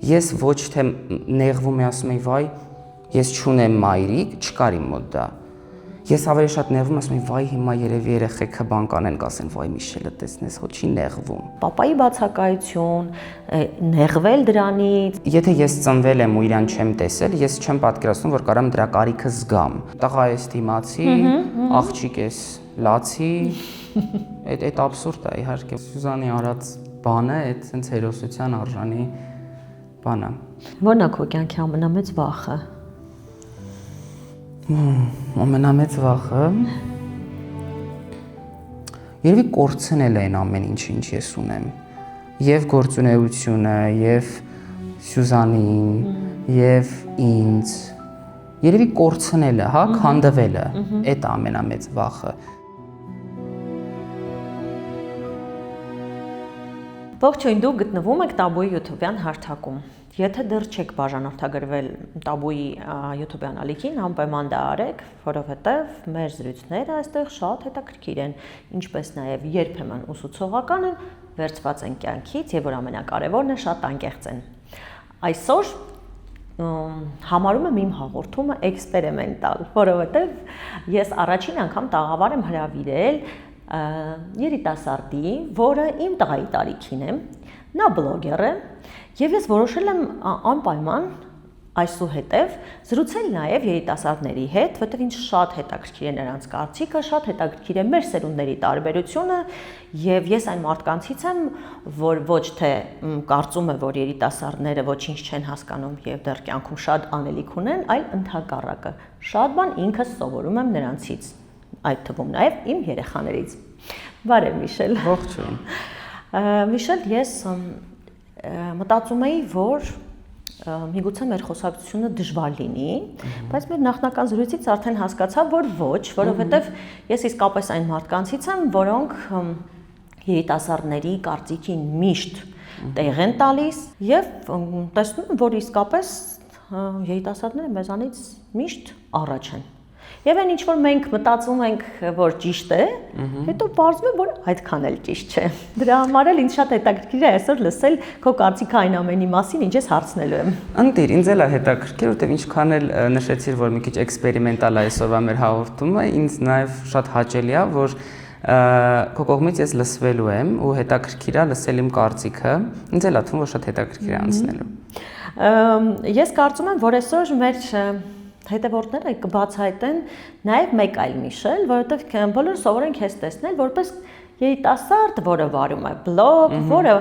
Ես ոչ թե նեղվում եմ, ասում եմ, վայ, ես չունեմ մայրիկ, չկար իմ մոտ դա։ Ես ավելի շատ նեղվում եմ, ասում եմ, վայ, հիմա երևի երեխեքը բան կանեն, կասեն, վայ, Միշելը տեսնես, հո չի նեղվում։ Պապայի բացակայություն, նեղվել դրանից։ Եթե ես ծնվել եմ ու իրան չեմ տեսել, ես չեմ պատկերացնում, որ կարամ դրա կարիքը զգամ։ Տղա ես դիմացի, աղջիկ ես լացի, այդ աբսուրդ է, իհարկե։ Սյուզանի արած բանը, այդ sense հերոսության արժանի բան է։ Որն է քո կյանքի ամենամեծ վախը։ Ամենամեծ վախը երևի կորցնել է այն ամեն ինչ ես ունեմ։ Եվ գործունեությունը, եւ Սյուզանին, եւ ինձ։ Երևի կորցնելը, հա, քանդվելը, այդ ամենամեծ վախը։ Ողջույն, դուք գտնվում եք Տաբուի YouTube-յան հարթակում։ Եթե դեռ չեք բաժանորդագրվել Տաբուի YouTube-յան ալիքին, անպայման դա արեք, որովհետև մեր զրույցները այստեղ շատ հետաքրքիր են, ինչպես նաև երբեմն ուսուցողական են, վերցված են կյանքից եւ որ ամենակարևորն է, շատ անկեղծ են։ Այսօր համարում եմ իմ հաղորդումը էքսպերիմենտալ, որովհետև ես առաջին անգամ տաղավար եմ հրավիրել երիտասարդի, որը իմ տղայի տարիքին է, նա բլոգեր է, եւ ես որոշել եմ անպայման այսուհետև զրուցել նաեւ երիտասարդների հետ, որտեղ ինձ շատ հետաքրքիր է նրանց կարծիքը, շատ հետաքրքիր է մեր սերունդների տարբերությունը, եւ ես այն մարդկանցից եմ, որ ոչ թե կարծում է, որ երիտասարդները ոչինչ չեն հասկանում եւ դեռ կյանքում շատ անելիք ունեն, այլ ընդհակառակը, շատ բան ինքս սովորում եմ նրանցից, այդ թվում նաեւ իմ երեխաներից։ Բարև Միշել։ Ողջույն։ Միշել, ես մտածում էի, որ միգուցե մեր խոսակցությունը դժվար լինի, բայց մեր նախնական զրույցից արդեն հասկացա, որ ոչ, որովհետև ես իսկապես այն մարդկանցից եմ, որոնք երիտասարդների կարծիքին միշտ տեղ են տալիս եւ տեսնում եմ, որ իսկապես երիտասարդները մեզանից միշտ առաջ են։ Եվ այն ինչ որ մենք մտածում ենք, որ ճիշտ է, հետո պարզվում է, որ այդքան էլ ճիշտ չէ։ Դրա համար էլ ինձ շատ հետաքրքիր է այսօր լսել քո կարծիքը այն ամենի մասին, ինչ ես հարցնելու եմ։ Ընտիր, ինձ էլ է հետաքրքիր, որտեղ ինչքան էլ նշեցիր, որ մի քիչ էքսպերիմենտալ է այսօրվա մեր հաղորդումը, ինձ նաև շատ հաճելի է, որ քո կողմից ես լսվելու եմ ու հետաքրքիր է լսել իմ կարծիքը։ Ինձ էլ է թվում, որ շատ հետաքրքիր է անցնելու։ Ես կարծում եմ, որ այսօր մեր հետևորդները կբացահայտեն նաև մեկ այլ Միշել, որովհետև բոլորը սովոր են քեզ տեսնել որպես երիտասարդ, որը վարում է բլոգ, որը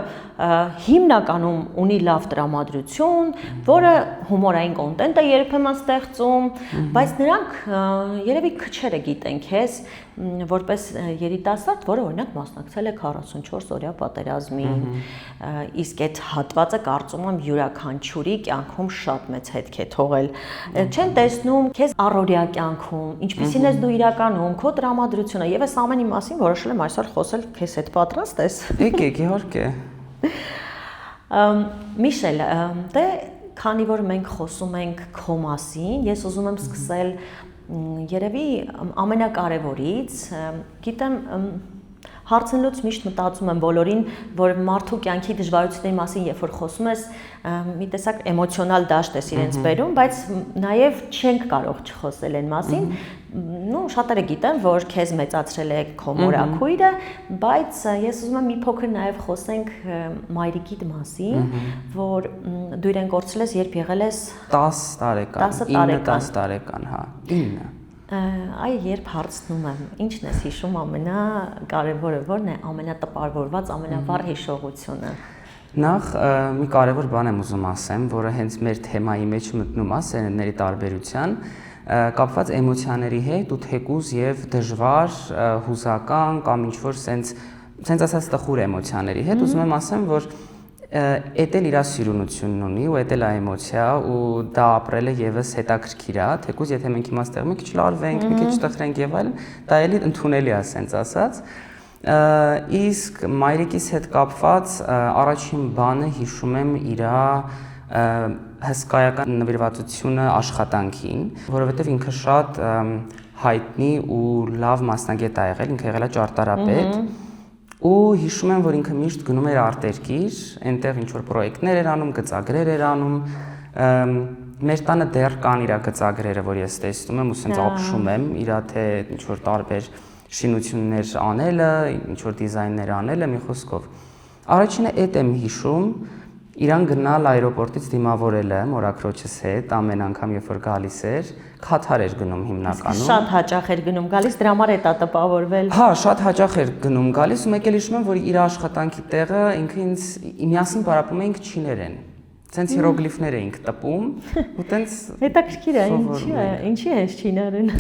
հիմնականում ունի լավ տրամադրություն, որը հումորային կոնտենտ է երբեմն ստեղծում, բայց նրանք երևի քչերը գիտեն քեզ որպես երիտասարդ, որը օրինակ մասնակցել է 44 օրյա պատերազմին, իսկ այդ հատվածը կարծում եմ յուրաքանչյուրի կյանքում շատ մեծ հետք է թողել։ Չեն տեսնում քեզ առօրյա կյանքում, ինչպիսին ես դու իրականում, քո տրամադրությունը, եւ այս ամենի մասին որոշել եմ այսօր խոսել քեզ հետ, պատրաստ ես։ Եկեք, իհարկե։ Միշել, դե քանի որ մենք խոսում ենք քո մասին, ես ուզում եմ սկսել երևի ամենակարևորից, գիտեմ հարցնելուց միշտ մտածում եմ բոլորին, որ մարդու կյանքի դժվարությունների մասին երբ որ խոսում ես, մի տեսակ էմոցիոնալ դաշտ ես իրենց բերում, բայց նաև չենք կարող չխոսել այն մասին, շատերը գիտեն, որ քեզ մեծացրել է քո մորաքույրը, բայց ես ուզում եմ մի փոքր նաև խոսենք մայրիկիդ մասին, որ դու իրեն կորցրել ես, երբ եղել ես 10 տարեկան, 9-10 տարեկան, հա, 9 Այ երբ հարցնում եմ, ինչն ես հիշում ամենակարևորը, որն է ամենատպարվորված, ամենավառ հիշողությունը։ Նախ մի կարևոր բան եմ ուզում ասեմ, որը հենց մեր թեմայի մեջ մտնում է սերունդների տարբերության, կապված էմոցիաների հետ ու թեկուզ եւ դժվար, հուզական կամ ինչ-որ սենց ասած տխուր էմոցիաների հետ, ուզում եմ ասեմ, որ էդ էլ իր սիրունությունն ունի ու էդ էլ է էմոցիա ու դա ապրելը եւս հետաքրքիր է, թեկուզ եթե մենք հիմա ստեղ մի քիչ լարվենք, մի քիչ տխրենք եւ այլն, դա էլի ընդունելի է սենց ասած։ Իսկ մայրիկիս հետ կապված առաջին բանը հիշում եմ իր հսկայական նվիրվածությունը աշխատանքին, որովհետեւ ինքը շատ հայտնի ու լավ մասնագետ է եղել, ինքը եղել է ճարտարապետ ու հիշում եմ, որ ինքը միշտ գնում էր արտերկիր, այնտեղ ինչ որ պրոյեկտներ էր անում, գծագրեր էր անում, մեր տանը դեռ կան իր գծագրերը, որ ես տեսնում եմ ու սենց ապշում եմ իր թե ինչ որ տարբեր շինություններ անելը, ինչ որ դիզայններ անելը, մի խոսքով։ Առաջինը այդ եմ հիշում, իրան գնալ այրոպորտից դիմավորելը մորաքրոջս հետ ամեն անգամ երբ որ գալիս էր, Քաթար էր գնում հիմնականում։ Շատ հաճախ էր գնում գալիս, դրա համար է դա տպավորվել։ Հա, շատ հաճախ էր գնում գալիս ու մեկ էլ հիշում եմ, որ իր աշխատանքի տեղը ինքը ինձ միասին պարապում էինք չիներեն։ Ցենց հիերոգլիֆներ էինք տպում ու տենց հետաքրքիր է, ինչի է չիներեն։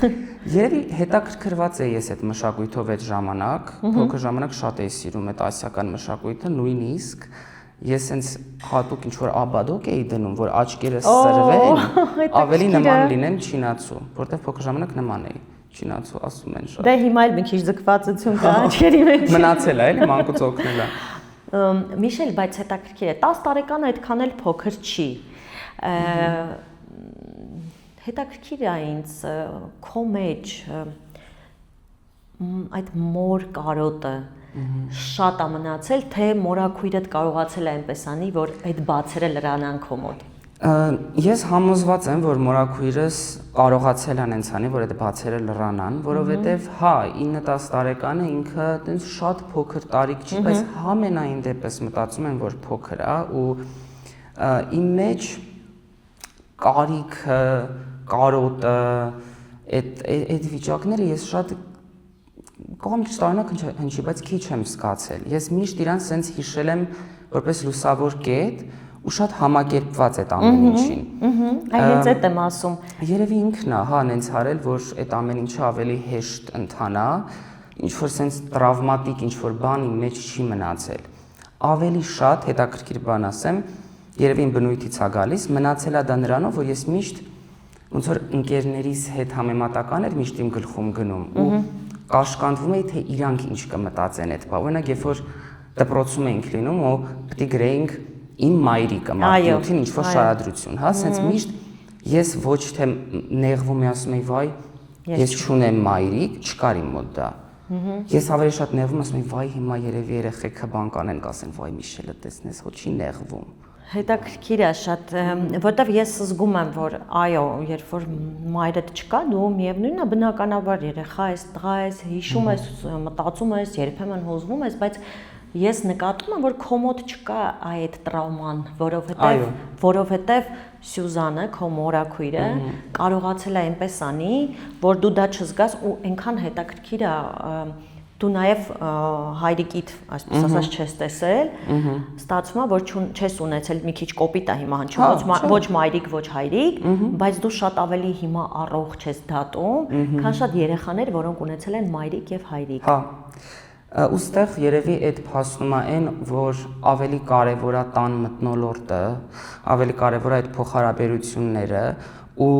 Երևի հետաքրքրված էի ես այդ մշակույթով այդ ժամանակ, փոքր ժամանակ շատ էի սիրում այդ ասիական մշակույթը, նույնիսկ ես հենց հատուկ ինչ որ աբադոկ էի դնում, որ աչքերս սրվեն, ավելի նման լինեմ չինացու, որտեղ փոքր ժամանակ նման էի չինացու, ասում են շատ։ Դե հիմա էլ մի քիչ ձգվածություն կա աչքերի մեջ։ Մնացել է, էլի մանկուց օգնել է։ Միշել, բայց հետաքրքիր է, 10 տարեկան այդքան էլ փոքր չի։ Հետաքրքիր է ինձ քո մեջ այդ մոր կարոտը շատ է մնացել, թե մորաքույրդ կարողացել է այնպես անի, որ այդ բացերը լրանան քո մոտ։ Ես համոզված եմ, որ մորաքույրս կարողացել է այնց անի, որ այդ բացերը լրանան, որովհետև հա 9-10 տարեկանը ինքը այտենց շատ փոքր տարիք չի, բայց համենայն դեպս մտածում եմ, որ փոքր է ու իմ մեջ կարիքը, կարոտը, այդ վիճակները ես շատ կողմ քիչ տարօրինակ հնչի, բայց քիչ եմ զգացել։ Ես միշտ իրան սենց հիշել եմ որպես լուսավոր կետ ու շատ համակերպված այդ ամեն ինչին։ Հենց այդ եմ ասում։ Երևի ինքն է, հա, նենց արել, որ այդ ամեն ինչը ավելի հեշտ ընթանա, ինչ որ սենց տրավմատիկ ինչ որ բան իմ մեջ չի մնացել։ Ավելի շատ հետաքրքիր բան ասեմ, երևի իմ բնույթից է գալիս, մնացել է դա նրանով, որ ես միշտ ոնց որ ընկերներիս հետ համեմատական էր միշտ իմ գլխում գնում ու կաշկանդվում էի, թե իրանք ինչ կմտածեն այդ բա։ Օրինակ, երբ որ դպրոցում էինք լինում, ու պետք է գրեինք իմ մայրիկը, մարդկությունին ինչ որ շարադրություն, հա, ասենց միշտ ես ոչ թե նեղվում եմ, ասում եի, վայ, ես չունեմ մայրիկ, չկար իմ մոտ դա։ Ես ավելի շատ նեղվում, ասում եի, վայ, հիմա երևի երեխեքը բան կանեն, կասեն, վայ, Միշելը տեսնես, հո չի նեղվում։ Հետաքրքիր է շատ, որտեվ ես զգում եմ, որ այո, երբ որ մայրդ չկա, դու միևնույնն է բնականաբար երեխա ես, տղա ես, հիշում ես, մտածում ես, երբեմն հուզվում ես, բայց ես նկատում եմ, որ քո մոտ չկա այդ տրավման, որովհետև Սյուզանը, քո մորաքույրը, կարողացել է այնպես անի, որ դու դա չզգաս ու այնքան հետաքրքիր է դու նաև հայրիկիդ, այսպես ասած, չես տեսել, ստացվում է, որ չես ունեցել մի քիչ կոպիտ է հիմա հնչում, ոչ մայրիկ, ոչ հայրիկ, բայց դու շատ ավելի հիմա առողջ ես դատում, քան շատ երեխաներ, որոնք ունեցել են մայրիկ եւ հայրիկ։ Հա։ Ուստեղ երևի այդ փաստում է այն, որ ավելի կարևոր է տան մթնոլորտը, ավելի կարևոր է այդ փոխհարաբերությունները ու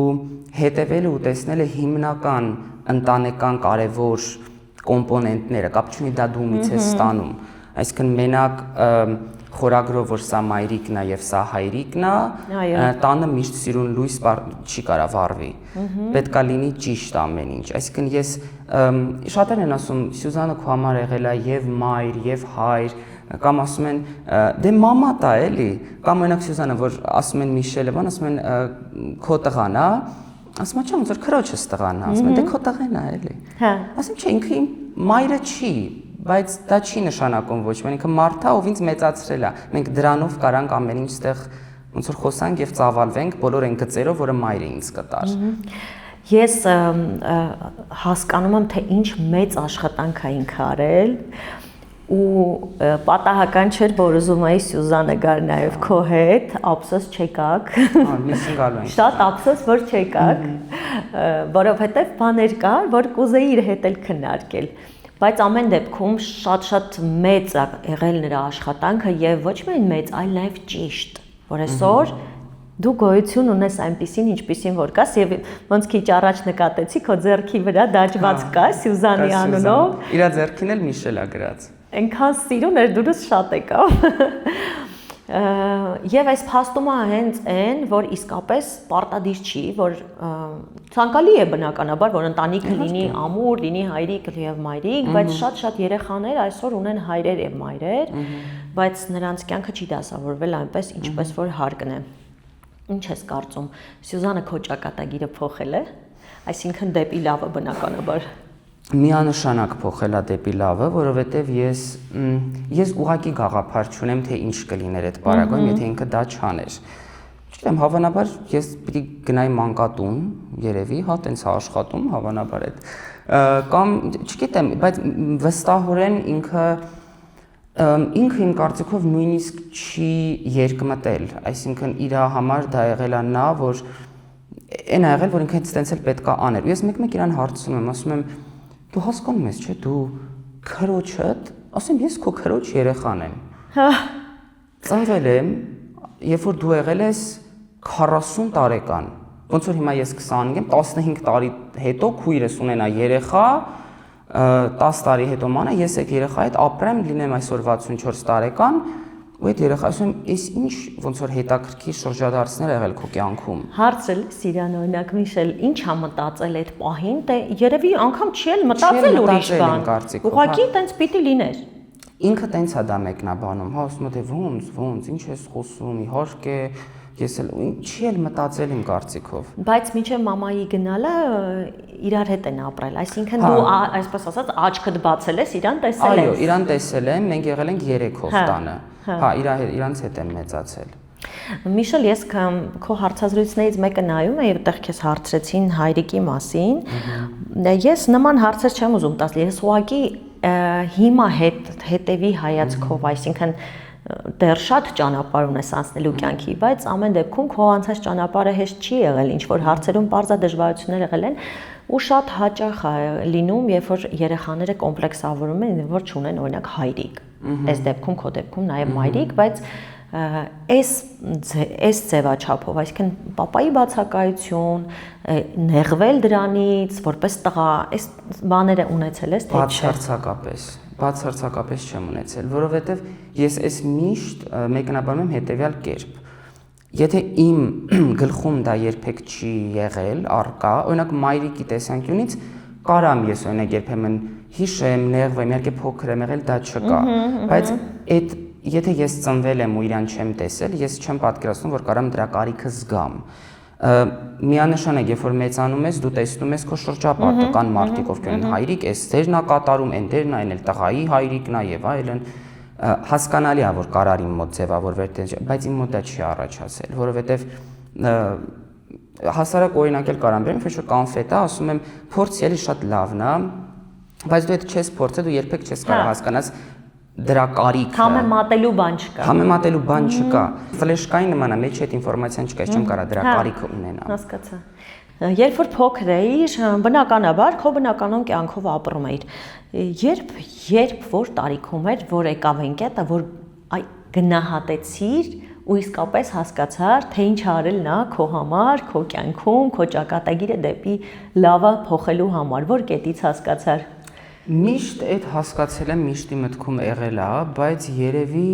հետևելը ու տեսնելը հիմնական ընտանեկան կարևոր կոմպոնենտները, կապ չունի դա դու ումից ես ստանում, այսինքն մենակ խորագրով, որ սա մայրիկն է եւ սա հայրիկն է, տանը միշտ սիրուն լույս չի կարա վառվի, պետք է լինի ճիշտ ամեն ինչ, այսինքն ես շատերն են ասում, Սյուզանը քո համար եղել է եւ մայր, եւ հայր, կամ ասում են դե մամա տա էլի, կամ օրինակ Սյուզանը, որ ասում են Միշելը, բան ասում են քո տղան է, ասում եմ, ոնց որ քրոջս տղան է, ասում եմ, դե քո տղեն է, էլի։ Հա։ Ասում չէ, ինքը իմ մայրը չի, բայց դա չի նշանակում ոչ մի, ինքը մարդ է, ով ինձ մեծացրել է։ Մենք դրանով կարանք ամեն ինչ ստեղ ոնց որ խոսանք եւ ծավալվենք բոլոր այն գծերով, որը մայրը ինձ կտար։ Ես հասկանում եմ, թե ինչ մեծ աշխատանք է ինքը արել ու պատահական չէր, որ ուզում էի Սյուզանը գար նաև քո հետ, ափսոս չեկաք։ Միսին գալու ենք։ Շատ ափսոս, որ չեկաք, որովհետև բաներ կար, որ կուզեի իր հետ էլ քննարկել։ Բայց ամեն դեպքում շատ մեծ է եղել նրա աշխատանքը եւ ոչ միայն մեծ, այլ նաև ճիշտ, որ այսօր դու գոյություն ունես այնպիսին, ինչպիսին որ կաս եւ ոնց քիչ առաջ նկատեցի քո ձեռքի վրա դաջված կա Սյուզանի անունով։ Իրա ձեռքին էլ Միշել է գրած։ Այնքան սիրուն էր, դուրս շատ եկավ։ Եվ այս փաստումը հենց այն, որ իսկապես պարտադիր չի, որ ցանկալի է բնականաբար, որ ընտանիքը լինի ամուր, լինի հայրիկ եւ մայրիկ, բայց շատ երեխաներ այսօր ունեն հայրեր եւ մայրեր, բայց նրանց կյանքը չի դասավորվել այնպես, ինչպես որ հարկն է։ Ինչ ես կարծում, Սյուզանը քո ճակատագիրը փոխել է, այսինքն դեպի լավը բնականաբար։ Միանշանակ փոխելա դեպի լավը, որովհետև ես ուղակի գաղափար չունեմ, թե ինչ կլիներ այդ պարագայում, եթե ինքը դա չաներ։ Չգիտեմ, հավանաբար ես պիտի գնայի մանկատուն, երևի, հա, տենց աշխատում, հավանաբար այդ կամ չգիտեմ, բայց վստահորեն ինքը իմ կարծիքով նույնիսկ չի երկմտել, այսինքն իր համար դա եղել է նա, որ այն ա եղել, որ ինքը այդպես էլ պետքա աներ։ Ու ես մեկ-մեկ իրան հարցնում եմ, ասում եմ դու հասկանում ես, չէ՞, դու քրոջդ, ասեմ ես քո քրոջ երեխան եմ։ Հա։ Ծնվել եմ, երբ որ դու եղել ես 40 տարեկան։ Ոնց որ հիմա ես 25 եմ, 15 տարի հետո քույրս ունենա երեխա, 10 տարի հետո մանա, ես այդ երեխայի հետ ապրեմ, լինեմ այսօր 64 տարեկան, ու այդ երեխա ասում եմ, «Էս ինչ ոնց որ հետաքրքիր շրջադարձներ եղել քո կյանքում»։ Հարցը Սիրան օրինակ Միշել, ինչ ա մտածել այդ պահին, դե երևի անգամ չի էլ մտածել ուրիշ բան։ Ուղղակի տենց պիտի լիներ։ Ինքը տենց է դա մեկնաբանում, հա, ասում է, ոնց, ինչ ես խոսում, իհարկե, ես էլ չի էլ մտածել իմ կարծիքով։ Բայց մինչև մամայի գնալը իրար հետ են ապրել, այսինքն դու այսպես ասած աչքդ բացել ես, իրան տեսել ես։ Այո, իրան տեսել եմ, մենք եղել ենք 3-ով տանը։ Հա, իրանց հետ եմ մեծացել։ Միշել, ես քո հարցազրույցներից մեկը նայում եմ եւ այդտեղ քեզ հարցրեցին հայրիկի մասին։ Ես նման հարցեր չեմ ուզում տալ, ես ուղղակի հիմա հետևի հայացքով, այսինքն դեռ շատ ճանապարհ ունես անցնելու կյանքի, բայց ամեն դեպքում քո անցած ճանապարհը հեշտ չի եղել, ինչ որ հարցերում բարձր դժվարություններ եղել են, ու շատ հաճախ է լինում, երբ որ երեխաները կոմպլեքսավորում են, որ չունեն օրինակ հայրիկ։ Այս դեպքում, քո դեպքում նաև մայրիկ, բայց այս ձևաչափով, այսինքն պապայի բացակայություն, նեղվել դրանից, որպես տղա, այս բաները ունեցել ես, թե չէ։ Բացարձակապես չեմ ունեցել, որովհետև ես այս միշտ մեկնաբանում եմ հետևյալ կերպ։ Եթե իմ գլխում դա երբեք չի եղել, առկա, օրինակ մայրիկի տեսանկյունից կարամ ես օրինակ երբեմն հիշեմ, նեղվեմ, իհարկե փոքր եմ եղել, դա չկա, բայց այդ եթե ես ծնվել եմ ու իրան չեմ տեսել, ես չեմ պատկերացնում, որ կարամ դրա կարիքը զգամ։ Միանշանակ, երբ որ մեծանում ես, դու տեսնում ես քո շրջապատը, կան մարդիկ, ովքեր են հայրիկ, էս դերն ա կատարում, այն դերն ա, այն էլ տղայի հայրիկն ա եւ այլն, հասկանալի ա, որ կարար իմ մոտ ձևավորվել, բայց իմ մոտ դա չի առաջացել, որովհետեւ հասարակ օրինակ էլ կարամ բերեմ, ինչ որ կոնֆետ ա, ասում եմ, փորձի էլի շատ լավն ա, բայց դու այդ չես փորձել, դու երբեք չես կարող հասկանաս դրա կարիքը։ Համեմատելու բան չկա։ Համեմատելու բան չկա։ Ֆլեշկայի նման է, մեջ այդ ինֆորմացիան չկա, ես չեմ կարող դրա կարիքը ունենալ։ Հասկացա։ Երբ որ փոքր էիր, բնականաբար քո բնականon կյանքով ապրում էիր։ Երբ որ տարիքում էր, որ եկավ այն կետը, որ գնահատեցիր ու իսկապես հասկացար, թե ինչ արել նա քո համար, քո կյանքում, քո ճակատագիրը դեպի լավը փոխելու համար, որ կետից հասկացար։ Միշտ այդ հասկացել եմ, միշտի մտքում եղել է, բայց երևի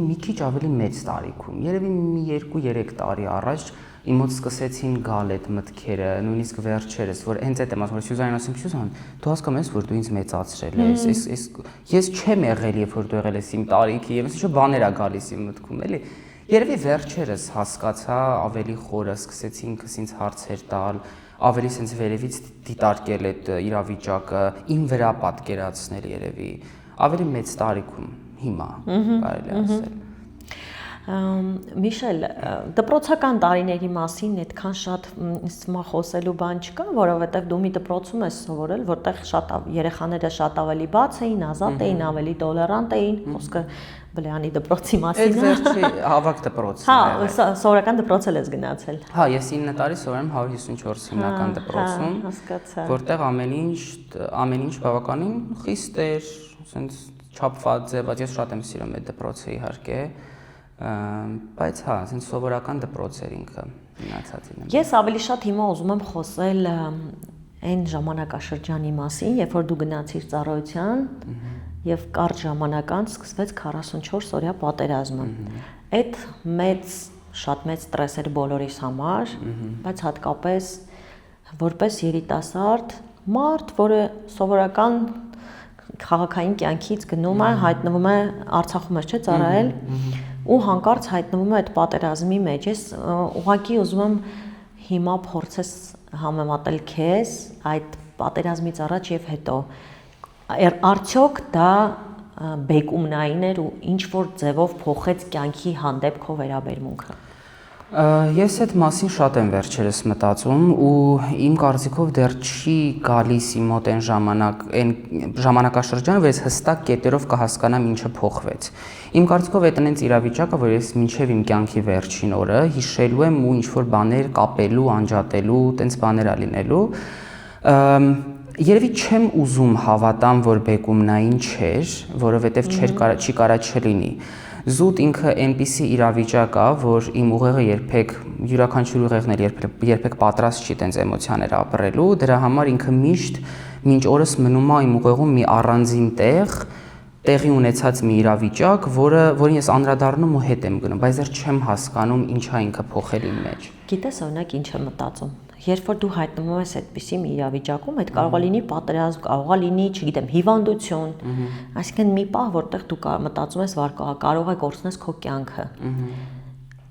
մի քիչ ավելի մեծ տարիքում, երևի մի 2-3 տարի առաջ իմ մոտ սկսեցին գալ այդ մտքերը, նույնիսկ վերջերս, որ հենց այդ եմ ասում, որ Սյուզանին ասում, Սյուզան, դու հասկանում ես, որ դու ինձ մեծացրել ես, ես չեմ եղել, երբ որ դու եղել ես իմ տարիքի, եւ ինչ բաներ ա գալիս իմ մտքում, էլի։ Երևի վերջերս հասկացա, ավելի խորը սկսեցի ինքս ինձ հարցեր տալ, ավելի sense վերևից դիտարկել այդ իրավիճակը, իմ վրա պատկերացնել երևի, ավելի մեծ տարիքում հիմա կարելի ասել։ Միշել, դպրոցական տարիների մասին այդքան շատ ինձ խոսելու բան չկա, որովհետև դու մի դպրոցում ես սովորել, որտեղ շատ երեխաները շատ ավելի բաց էին, ազատ էին, ավելի տոլերանտ էին, խոսքը Բլեանի դպրոցի մասին է։ Այդ վերջի ավագ դպրոցն է։ Հա, սովորական դպրոց էլ ես գնացել։ Հա, ես 9 տարի սովորեմ 154 հիմնական դպրոցում, հասկացա։ Որտեղ ամեն ինչ բավականին խիստ էր, ասենց չափված ձևած, ես շատ եմ սիրում այդ դպրոցը իհարկե, բայց հա, ասենց սովորական դպրոց էր ինքը, մնացածին։ Ես ավելի շատ հիմա ուզում եմ խոսել այն ժամանակաշրջանի մասին, երբ որ դու գնացիր ծառայության, եւ կարճ ժամանակ անց սկսվեց 44 օրյա պատերազմը։ Այդ շատ մեծ ստրես էր բոլորիս համար, բայց հատկապես որպես երիտասարդ մարդ, որը սովորական քաղաքային կյանքից գնում է, հայտնվում է Արցախում է, չէ՞, ծառայել, ու հանկարծ հայտնվում է այդ պատերազմի մեջ։ Ես ուղղակի ուզում եմ հիմա փորձես համեմատել քեզ այդ պատերազմից առաջ եւ հետո։ Արդյոք դա բեկումնային էր ու ինչ որ ձևով փոխեց կյանքի հանդեպ քո վերաբերմունքը։ Ես այդ մասին շատ եմ վերջերս մտածում ու իմ կարծիքով դեռ չի գալիս իմ մոտ այն ժամանակաշրջանը, որ ես հստակ կետերով կհասկանամ ինչը փոխվեց։ Իմ կարծիքով այդ այնց իրավիճակը, որ ես մինչև իմ կյանքի վերջին օրը հիշելու եմ ու ինչ-որ բաներ կապելու, անջատելու, տենց բաներ ալինելու։ Երևի չեմ ուզում հավատամ, որ բեկումնային չէր, որովհետև չի կարա չլինի։ Զուտ ինքը այնպիսի իրավիճակ է, որ իմ ուղեղը յուրաքանչյուր ուղեղն էլ երբեք պատրաստ չի տենց էմոցիաներ ապրելու, դրա համար ինքը միշտ մինչ օրս մնում է իմ ուղեղում մի առանձին տեղի ունեցած մի իրավիճակ, որին ես անդրադառնում ու հետ եմ գնում, բայց դեռ չեմ հասկանում ինչա ինքը փոխել իմ մեջ։ Գիտես, օրինակ ինչ եմ մտածում։ Երբ որ դու հայտնվում ես այդպիսի մի իրավիճակում, այդ կարող է լինի պատերազմ, կարող է լինի, չգիտեմ, հիվանդություն, այսինքն մի պահ, որտեղ դու մտածում ես, որ կարող է կորցնես քո կյանքը։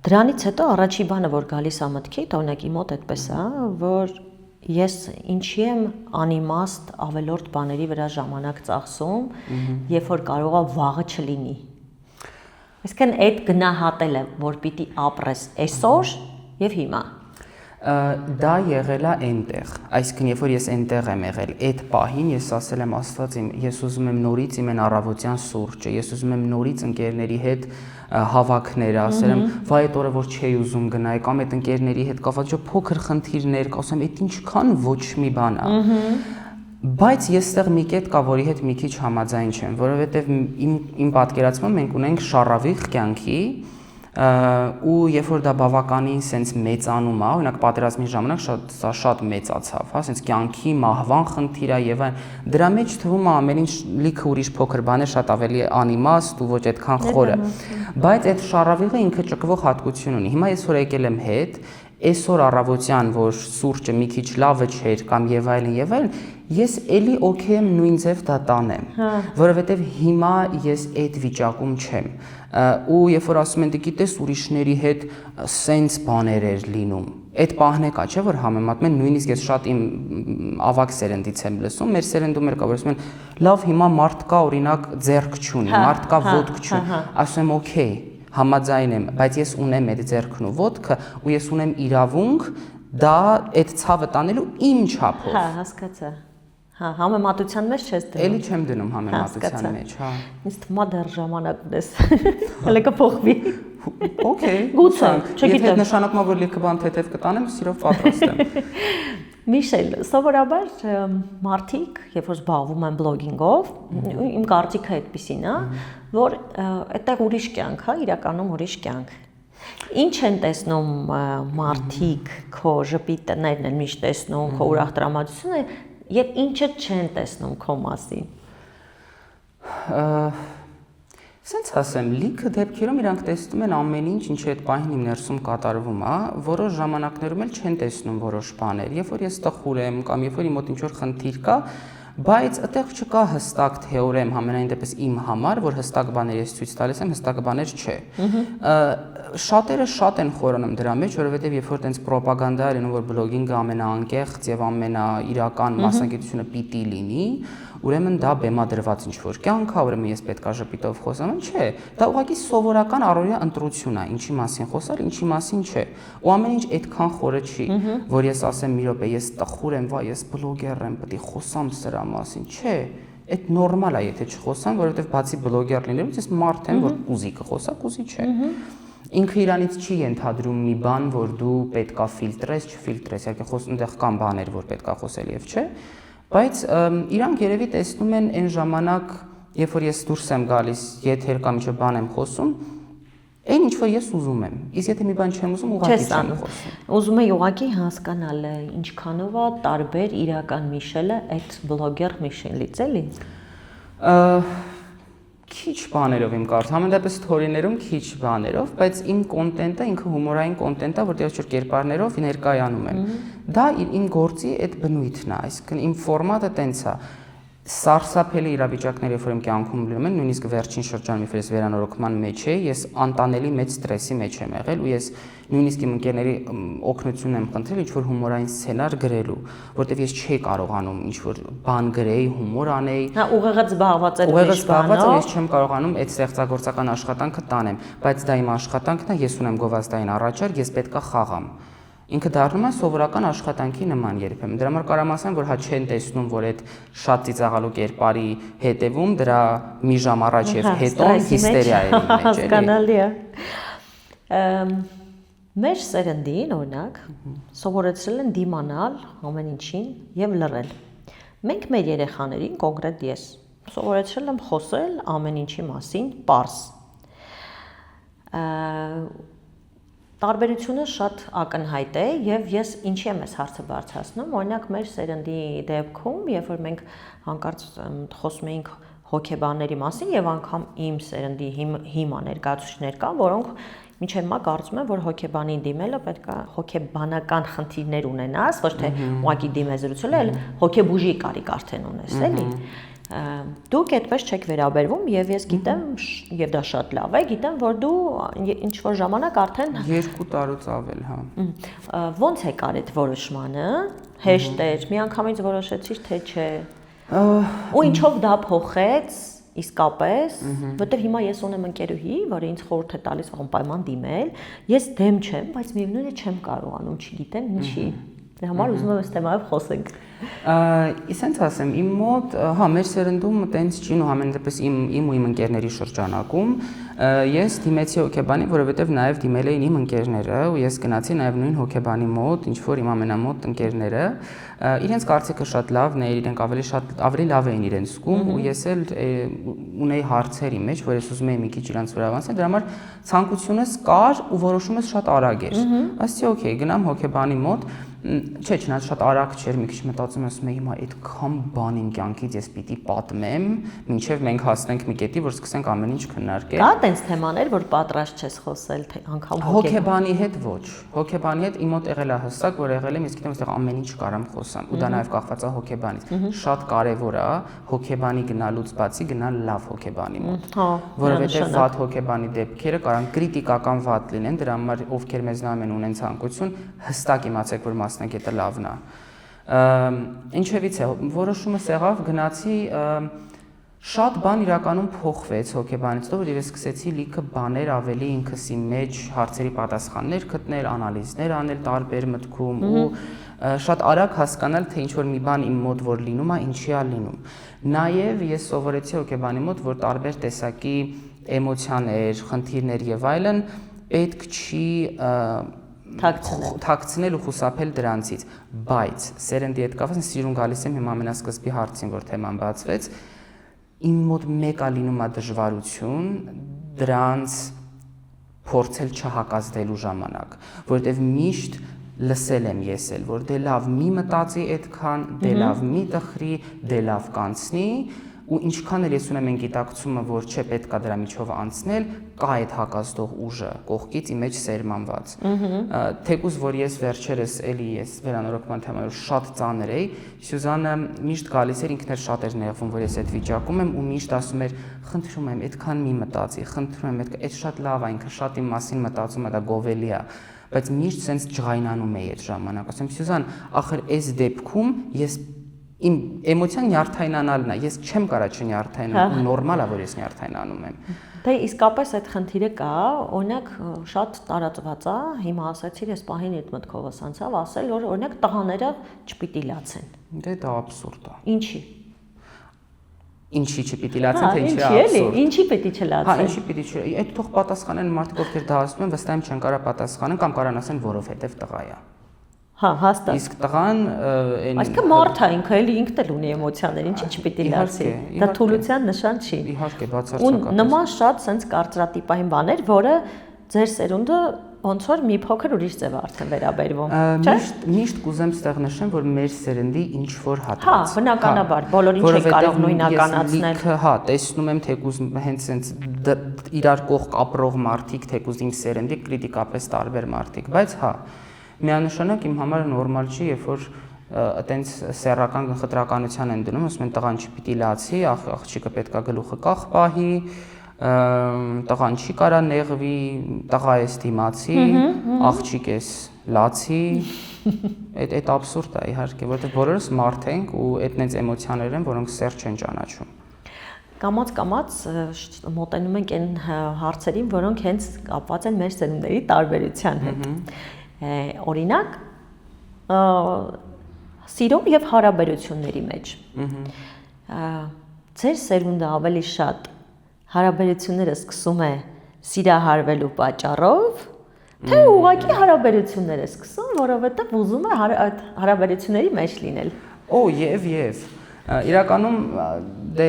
Դրանից հետո առաջի բանը, որ գալիս է մտքիդ, օրինակ իմ մոտ այդպես է, որ ես ինչի եմ անիմաստ ավելորդ բաների վրա ժամանակ ծախսում, երբ որ կարող է վաղը չլինի։ Այսինքն այդ գնահատելը, որ պիտի ապրես այսօր եւ հիմա։ Դա եղել է այնտեղ, այսինքն երբ որ ես այնտեղ եմ եղել, այդ պահին ես ասել եմ Աստված իմ, ես ուզում եմ նորից իմ այն առավոտյան սուրճը, ես ուզում եմ նորից ընկերների հետ հավաքներ, ասել եմ, վայ այդ օրը որ չէի ուզում գնայի, կամ այդ ընկերների հետ կապված փոքր խնդիրներ, ասում եմ, այդ ինչքան ոչ մի բան է։ Բայց եստեղ մի կետ կա, որի հետ մի քիչ համաձայն չեմ, որովհետև իմ պատկերացմամբ մենք ունենք շառավիղ կյանքի ու երբ որ դա բավականին սենց մեծանում է, օրինակ պատերազմի ժամանակ շատ մեծացավ, հա, սենց կյանքի մահվան խնդիր է եւ այն, դրա մեջ թվում է ամեն ինչ լիքը ուրիշ փոքր բաներ շատ ավելի անիմաստ ու ոչ այդքան խորը, բայց այդ շառավիղը ինքը ճկվող հատկություն ունի։ Հիմա ես որ եկել եմ հետ, այսօր առավոտյան, որ սուրճը մի քիչ լավը չէր կամ եւ այլն, ես էլի օքեյ եմ նույն ձև դա տանեմ, որովհետեւ հիմա ես այդ վիճակում չեմ։ Ու երբ որ ասում են, գիտես, ուրիշների հետ սենց բաներ էր լինում, այդ պահն է կա, չէ՞ որ համեմատում են, նույնիսկ ես շատ իմ ավագ սերնդից եմ լսում, մեր սերնդում էր կա, որ ասում են, լավ, հիմա մարդ կա, օրինակ, ձեռք չունի, մարդ կա, ոտք չունի, ասում եմ, օքեյ, համաձայն եմ, բայց ես ունեմ այդ ձեռքն ու ոտքը ու ես ունեմ իրավունք դա այդ ցավը տանելու իմ չափով։ Հա, հասկացա։ Հա, համեմատության մեջ չես դնում։ Էլի չեմ դնում համեմատության մեջ, հա։ Ինձ թվում է դեռ ժամանակ ունես։ Հələ կփոխվի։ Okay։ Գուցե, չգիտեմ։ Եթե նշանակում է, որ լիքը բան թեթև կտանեմ, սիրով պատրաստ եմ։ Միշել, սովորաբար մարդիկ, երբ որ զբաղվում են բլոգինգով, իմ կարծիքը այդպեսին է, որ այդտեղ ուրիշ կյանք է, իրականում ուրիշ կյանք։ Ինչ են տեսնում մարդիկ, քո ժպիտներն են միշտ տեսնում, քո ուրախ տրամադրությունը եւ ինչը չեն տեսնում քո մասին։ Սենց ասեմ, լիքը դեպքերում իրանք տեսնում են ամեն ինչ, ինչ այդ պահին իմ ներսում կատարվում է, որոշ ժամանակներում էլ չեն տեսնում որոշ բաներ, երբ որ ես տխուր եմ կամ երբ որ իմ մոտ ինչ-որ խնդիր կա, բայց այդտեղ չկա հստակ թեորեմ համենայն դեպս իմ համար, որ հստակ բաներ ես ցույց տալիս եմ, հստակ բաներ չէ։ Շատերը շատ են խորանում դրա մեջ, որովհետև երբ որ տենց պրոպագանդա է լինում, որ բլոգինգը ամենաանկեղծ եւ ամենաիրական մասնագիտությունը պիտի լինի, ուրեմն դա բեմադրված ինչ-որ կյանք է, ուրեմն ես պետք է ժպիտով խոսեմ, չէ, դա ուղղակի սովորական առօրյա ընտրություն է, ինչի մասին խոսալ, ինչի մասին չէ։ Ու ամեն ինչ այդքան խորը չի, որ ես ասեմ մի րոպե, ես տխուր եմ, վայ, ես բլոգեր եմ, պետք է խոսամ սրա մասին, չէ։ Այդ նորմալ է, եթե չխոսամ, որովհետև բացի բլոգեր լինելուց ես մարդ եմ, որ կուզի կխոսա, կուզի չէ։ Ինքը իրանից չի ենթադրում մի բան, որ դու պետքա ֆիլտրես, չֆիլտրես, իհարկե այնտեղ կան բաներ, որ պետքա խոսել եւ չէ, բայց իրանք երևի տեսնում են այն ժամանակ, երբ որ ես դուրս եմ գալիս, եթեր կամ ինչ-որ բան եմ խոսում, այն ինչ որ ես ուզում եմ, իսկ եթե մի բան չեմ ուզում, ուղղակի չեմ խոսում։ Ուզում եմ ուղղակի հասկանալ ինչքանով է տարբեր իրական Միշելը այդ բլոգեր Միշելից էլի։ քիչ բաներով իմ կարծում, համենայնպես սթորիներում քիչ բաներով, բայց իմ կոնտենտը ինքը հումորային կոնտենտ է, որտեղ ինչ-որ կերպարներով ներկայանում եմ։ Դա իմ գործի այդ բնույթն է, այսինքն իմ ֆորմատը տենց է։ Սարսափելի իրավիճակներ, երբ որ իմ կյանքում լինում են, նույնիսկ վերջին շրջանում, երբ ես վերանորոգման մեջ էի, ես անտանելի մեծ ստրեսի մեջ եմ եղել ու ես նույնիսկ իմ ընկերների օգնություն եմ խնդրել ինչ-որ հումորային սցենար գրելու, որտեղ ես չէի կարողանում ինչ-որ բան գրեի, հումոր անեի։ Հա, ուղղակի զբաղված եմ Ուղղակի զբաղված եմ, ես չեմ կարողանում այդ ստեղծագործական աշխատանքը տանեմ, բայց դա իմ աշխատանքն է, ես ունեմ գովազդային առաջարկ, ես պետքա խաղամ։ Ինքը դառնում է սովորական աշխատանքի նման երբեմն։ Դրա համար կարամ ասեմ, որ հա չեն տեսնում, որ այդ շատ ծիծաղալու կերպարի հետևում դրա մի ժամ առաջ եւ հետո հիստերիա է մեջ, էլի։ Հասկանալի է։ Մեր սերնդին, օրինակ, սովորեցրել են դիմանալ ամեն ինչին եւ լռել։ Մենք մեր երեխաներին, կոնկրետ ես, սովորեցրել եմ խոսել ամեն ինչի մասին պարզ։ Տարբերությունը շատ ակնհայտ է եւ ես ինչի եմ այս հարցը բարձրացնում, օրինակ մեր սերնդի դեպքում, երբ որ մենք հանկարծ խոսում էինք հոգեբանների մասին եւ անգամ իմ սերնդի հիմա ներկայացուցիչներ կան, որոնք մինչև հիմա կարծում են, որ հոգեբանին դիմելը պետք է հոգեբանական խնդիրներ ունենաս, ոչ թե ուղղակի դիմեզրուցել, այլ հոգեբուժի կարիք արդեն ունես, էլի։ Դուք այդպես չեք վերաբերվում եւ ես գիտեմ եւ դա շատ լավ է, գիտեմ, որ դու ինչ որ ժամանակ արդեն 2 տարուց ավել, հա։ Ոնց եկար այդ որոշմանը, հեշտ էր, միանգամից որոշեցիր թե չէ։ Ու ինչով դա փոխեց իսկապես, որտեվ հիմա ես ունեմ ընկերուհի, որը ինձ խորհուրդ է տալիս անպայման դիմել, ես դեմ չեմ, բայց միևնույն է չեմ կարողանում, չգիտեմ ինչի։ Դրա համար ուզում եմ այս թեմայով խոսենք։ Իսենց ասեմ, իմ մոտ, հա, մեր սերնդում տենց չի ու համենայնպես իմ ու իմ ընկերների շրջանակում ես դիմեցի հոգեբանի, որովհետև նաև դիմել էին իմ ընկերները ու ես գնացի նաև նույն հոգեբանի մոտ, ինչ որ իմ ամենամոտ ընկերները, իրենց կարծիքը շատ լավն էր, իրենք ավելի լավ էին իրենց զգում ու ես էլ ունեի հարցերի մեջ, որ ես ուզում էի մի քիչ իրանց վրա ավանցնել, դրա համար ցանկությունս կար ու որոշումս շատ արագ էր։ Ասեցի, օքեյ, գնամ հոգեբանի մոտ, չէ, չնայած շատ արագ չէր, մի քիչ մտածում եմ, հիմա այդքան բան իմ կյանքից ես պիտի պատմեմ, մինչև մենք հասնենք մի կետի, որ սկսենք ամեն ինչ քննարկել։ Կա տենց թեմաներ, որ պատրաստ չես խոսել, թե անգամ հոգեբանի հետ ոչ։ Հոգեբանի հետ իմ մոտ եղել է հստակ, որ եղել եմ, ես գիտեմ, այստեղ ամեն ինչ կարամ խոսամ, ու դա նաև կախված է հոգեբանից։ Շատ կարևոր է հոգեբանի գնալուց բացի գնալ լավ հոգեբանի մոտ, որովհետև վատ հոգեբանի դեպքերը կարան կրիտիկական վատ լինեն, դրա համար ովքեր մեզ նայում են ունեն ցանկություն, հստակ իմացեք, որ մասնակետը լավն է։ Ինչևից է, որոշումս եղավ, գնացի, շատ բան իրականում փոխվեց հոգեբանից, որ ես սկսեցի լիքը բաներ ավելի ինքս իմ մեջ հարցերի պատասխաններ գտնել, անալիզներ անել տարբեր մտքում ու շատ արագ հասկանալ, թե ինչ որ մի բան իմ մոտ որ լինում է, ինչի է լինում։ Նաև ես սովորեցի հոգեբանի մոտ, որ տարբեր տեսակի էմոցիաներ, խնդիրներ եւ այլն պետք չի թաքցնել ու խուսափել դրանցից, բայց սերնդի հետ կապված սիրուն գալիս եմ հիմա ամենասկզբի հարցին, որ թեման բացվեց, իմ մոտ մեկ է լինում է դժվարություն դրանց փորձել չհակազդելու ժամանակ, որովհետև միշտ լսել եմ ես էլ, որ դե լավ մի մտածի այդքան, դե լավ մի տխրի, դե լավ կանցնի ու ինչքան էլ ես ունեմ այն գիտակցումը, որ չէ պետք է դրա միջով անցնել, կա այդ հակազդող ուժը կողքից իմ մեջ սերմանված։ Թեկուզ որ ես վերջերս էլի ես վերանորոգման թեմայով շատ ծանր էի, Սյուզանը միշտ գալիս էր, ինքն էլ շատ էր նեղվում, որ ես այդ վիճակում եմ ու միշտ ասում էր, խնդրում եմ, այդքան մի մտածի, խնդրում եմ, այդ շատ լավ է, ինքը շատ իմ մասին մտածում է, դա գովելի է, բայց միշտ sense ջղայնանում էի այդ ժամանակ։ Ասում Սյուզան, ախր այս դեպքում ես իմ էմոցիան նյարդայնանալն է, ես չեմ կարող չնյարդայնանալ, ու նորմալ է, որ ես նյարդայնանում եմ։ Դե իսկապես այդ խնդիրը կա, օրինակ շատ տարածված է, հիմա ասացիր, ես պահին այդ մտքովս անցավ ասել, որ օրինակ տղաները չպիտի լացեն։ Դե դա աբսուրդ է։ Ինչի։ Ինչի չպիտի լացեն, թե ինչի է աբսուրդ։ Ինչի պիտի չլացեն։ Հա, ինչի պիտի չէ։ Այդ թող պատասխանեն մարդիկ, ովքեր դա ասում են, վստահ եմ չեն կարող պատասխանեն կամ կարան ասեն, որովհետև տղա է։ Հա, հաստատ։ Իսկ տղան այսինքն մարդ է ինքը էլի ինքն էլ ունի էմոցիաներ, ինչի չպիտի լացի։ Դա թուլության նշան չի։ Իհարկե, բացարձակապես։ Ու նման շատ sense կարծրատիպային բաներ, որը ձեր սերունդը ոնց որ մի փոքր ուրիշ ձև արդեն վերաբերվում, չէ՞։ Միշտ կուզեմ ստեղ նշեմ, որ մեր սերնդի ինչ որ հատված։ Հա, բնականաբար, բոլորին չի կարող նույնականացնել։ Հա, տեսնում եմ թեկուզ հենց սենց իրար կողք ապրող մարդիկ, թեկուզ իմ սերնդի կրիտիկապես տարբեր մարդիկ, բայց հա, միանշանակ իմ համար նորմալ չի, երբ որ այտենց սեռական խտրականության են դնում, ասում են տղան չպիտի լացի, աղջիկը պետքա գլուխը կախ պահի, տղան չի կարա նեղվի, տղա ես դիմացի, աղջիկ ես լացի, այդ աբսուրդ է իհարկե, որովհետև բոլորս մարդ ենք ու այդնենց էմոցիաներ են, որոնք սեր չեն ճանաչում։ Կամաց մոտենում ենք այն հարցերին, որոնք հենց կապված են մեր սերունդների տարբերության հետ։ Օրինակ, սիրո եւ հարաբերությունների մեջ։ Ձեր սերունդը ավելի շատ հարաբերությունները սկսում է սիրահարվելու պատճառով, թե ուղղակի հարաբերություններ է սկսում, որովհետեւ ուզում է այդ հարաբերությունների մեջ լինել։ Եվ իրականում դե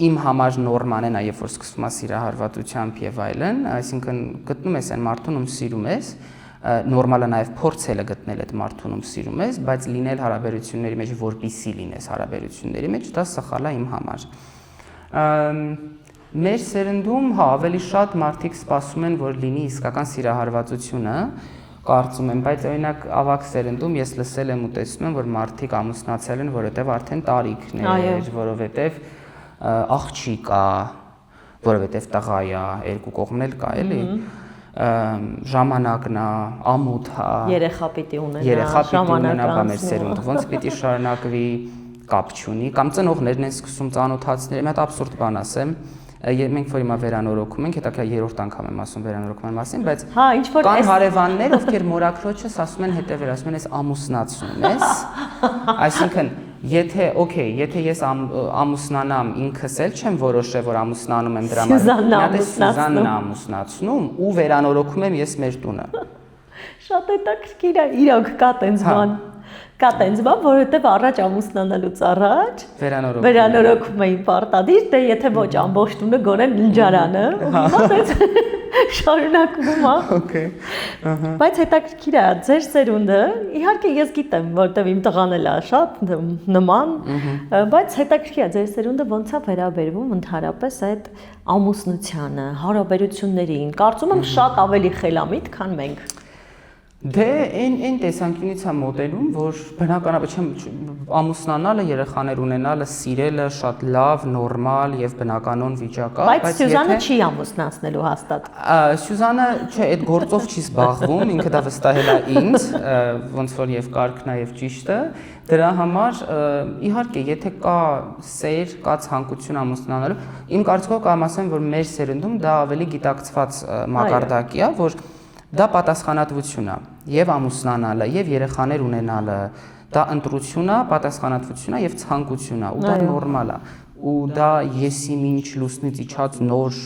իմ համար նորման է նա, երբ որ սկսվում է սիրահարվածությամբ եւ այլն, այսինքն գտնում ես այն մարդուն, ում սիրում ես, նորմալը նաև փորձել է գտնել այդ մարդուն, ում սիրում ես, բայց լինել հարաբերությունների մեջ, որպեսզի լինես հարաբերությունների մեջ, դա սխալ է իմ համար։ Մեր սերնդում հա ավելի շատ մարդիկ սպասում են, որ լինի իսկական սիրահարվածությունը, կարծում եմ, բայց օրինակ ավագ սերնդում ես լսել եմ ու տեսնում եմ, որ մարդիկ ամուսնացել են, որովհետև արդեն տարիքն էր, որովհետև աղջիկ կա, որովհետև տղա է, երկու կողմն էլ կա, էլի։ Ժամանակն է, ամոթ է, երեխա պիտի ունենա, մեր սերունդը ոնց պիտի շարունակվի, կապ չունի, կամ ծնողներն են սկսում ծանոթացնել, մի հատ աբսուրդ բան ասեմ, մենք որ հիմա վերանորոգում ենք, հետո երրորդ անգամ եմ ասում վերանորոգման մասին, բայց կան հարևաններ, ովքեր մորաքրոջս ասում են հետևեր, ասում են ես ամուսնացնում ես, այսինքն եթե ես ամուսնանամ ինքս էլ չեմ որոշել, որ ամուսնանում եմ դրա համար, Սյուզանն է ամուսնացնում ու վերանորոգում եմ ես մեր տունը։ Շատ հետաքրքիր է, իրոք կա տենց բան։ Կա տենց բան, որովհետև առաջ ամուսնանալուց առաջ վերանորոգում էին պարտադիր, դե եթե ոչ ամբողջ տունը գոնե ննջարանը, հիմա տենց շարունակվում է։ Okay. Բայց հետաքրքիր է, ձեր սերունդը, իհարկե ես գիտեմ, որտեվ իմ տղան էլ է շատ նման, բայց հետաքրքիր է, ձեր սերունդը ոնց է վերաբերվում ընդհանրապես այդ ամուսնությանը, հարաբերություններին, կարծում եմ շատ ավելի խելամիտ, քան մենք։ Դե այն տեսանկյունից է մոտենում, որ բնականաբար ամուսնանալը, երեխաներ ունենալը, սիրելը շատ լավ, նորմալ եւ բնականon վիճակ է, բայց Սյուզանը չի ամուսնացնելու հաստատ։ Սյուզանը, չէ, այդ գործով չի զբաղվում, ինքը դա վստահել է ինձ, ոնց որ եւ կարգն է եւ ճիշտը, դրա համար իհարկե, եթե կա սեր, կա ցանկություն ամուսնանալու, իմ կարծիքով կամ ասեմ, որ մեր սերնդում դա ավելի գիտակցված մակարդակի է, որ դա պատասխանատվություն է, եւ ամուսնանալը, եւ երեխաներ ունենալը, դա ընտրություն է, պատասխանատվություն է եւ ցանկություն է, ու դա նորմալ է, ու դա եսի մինչ լուսնից իջած նոր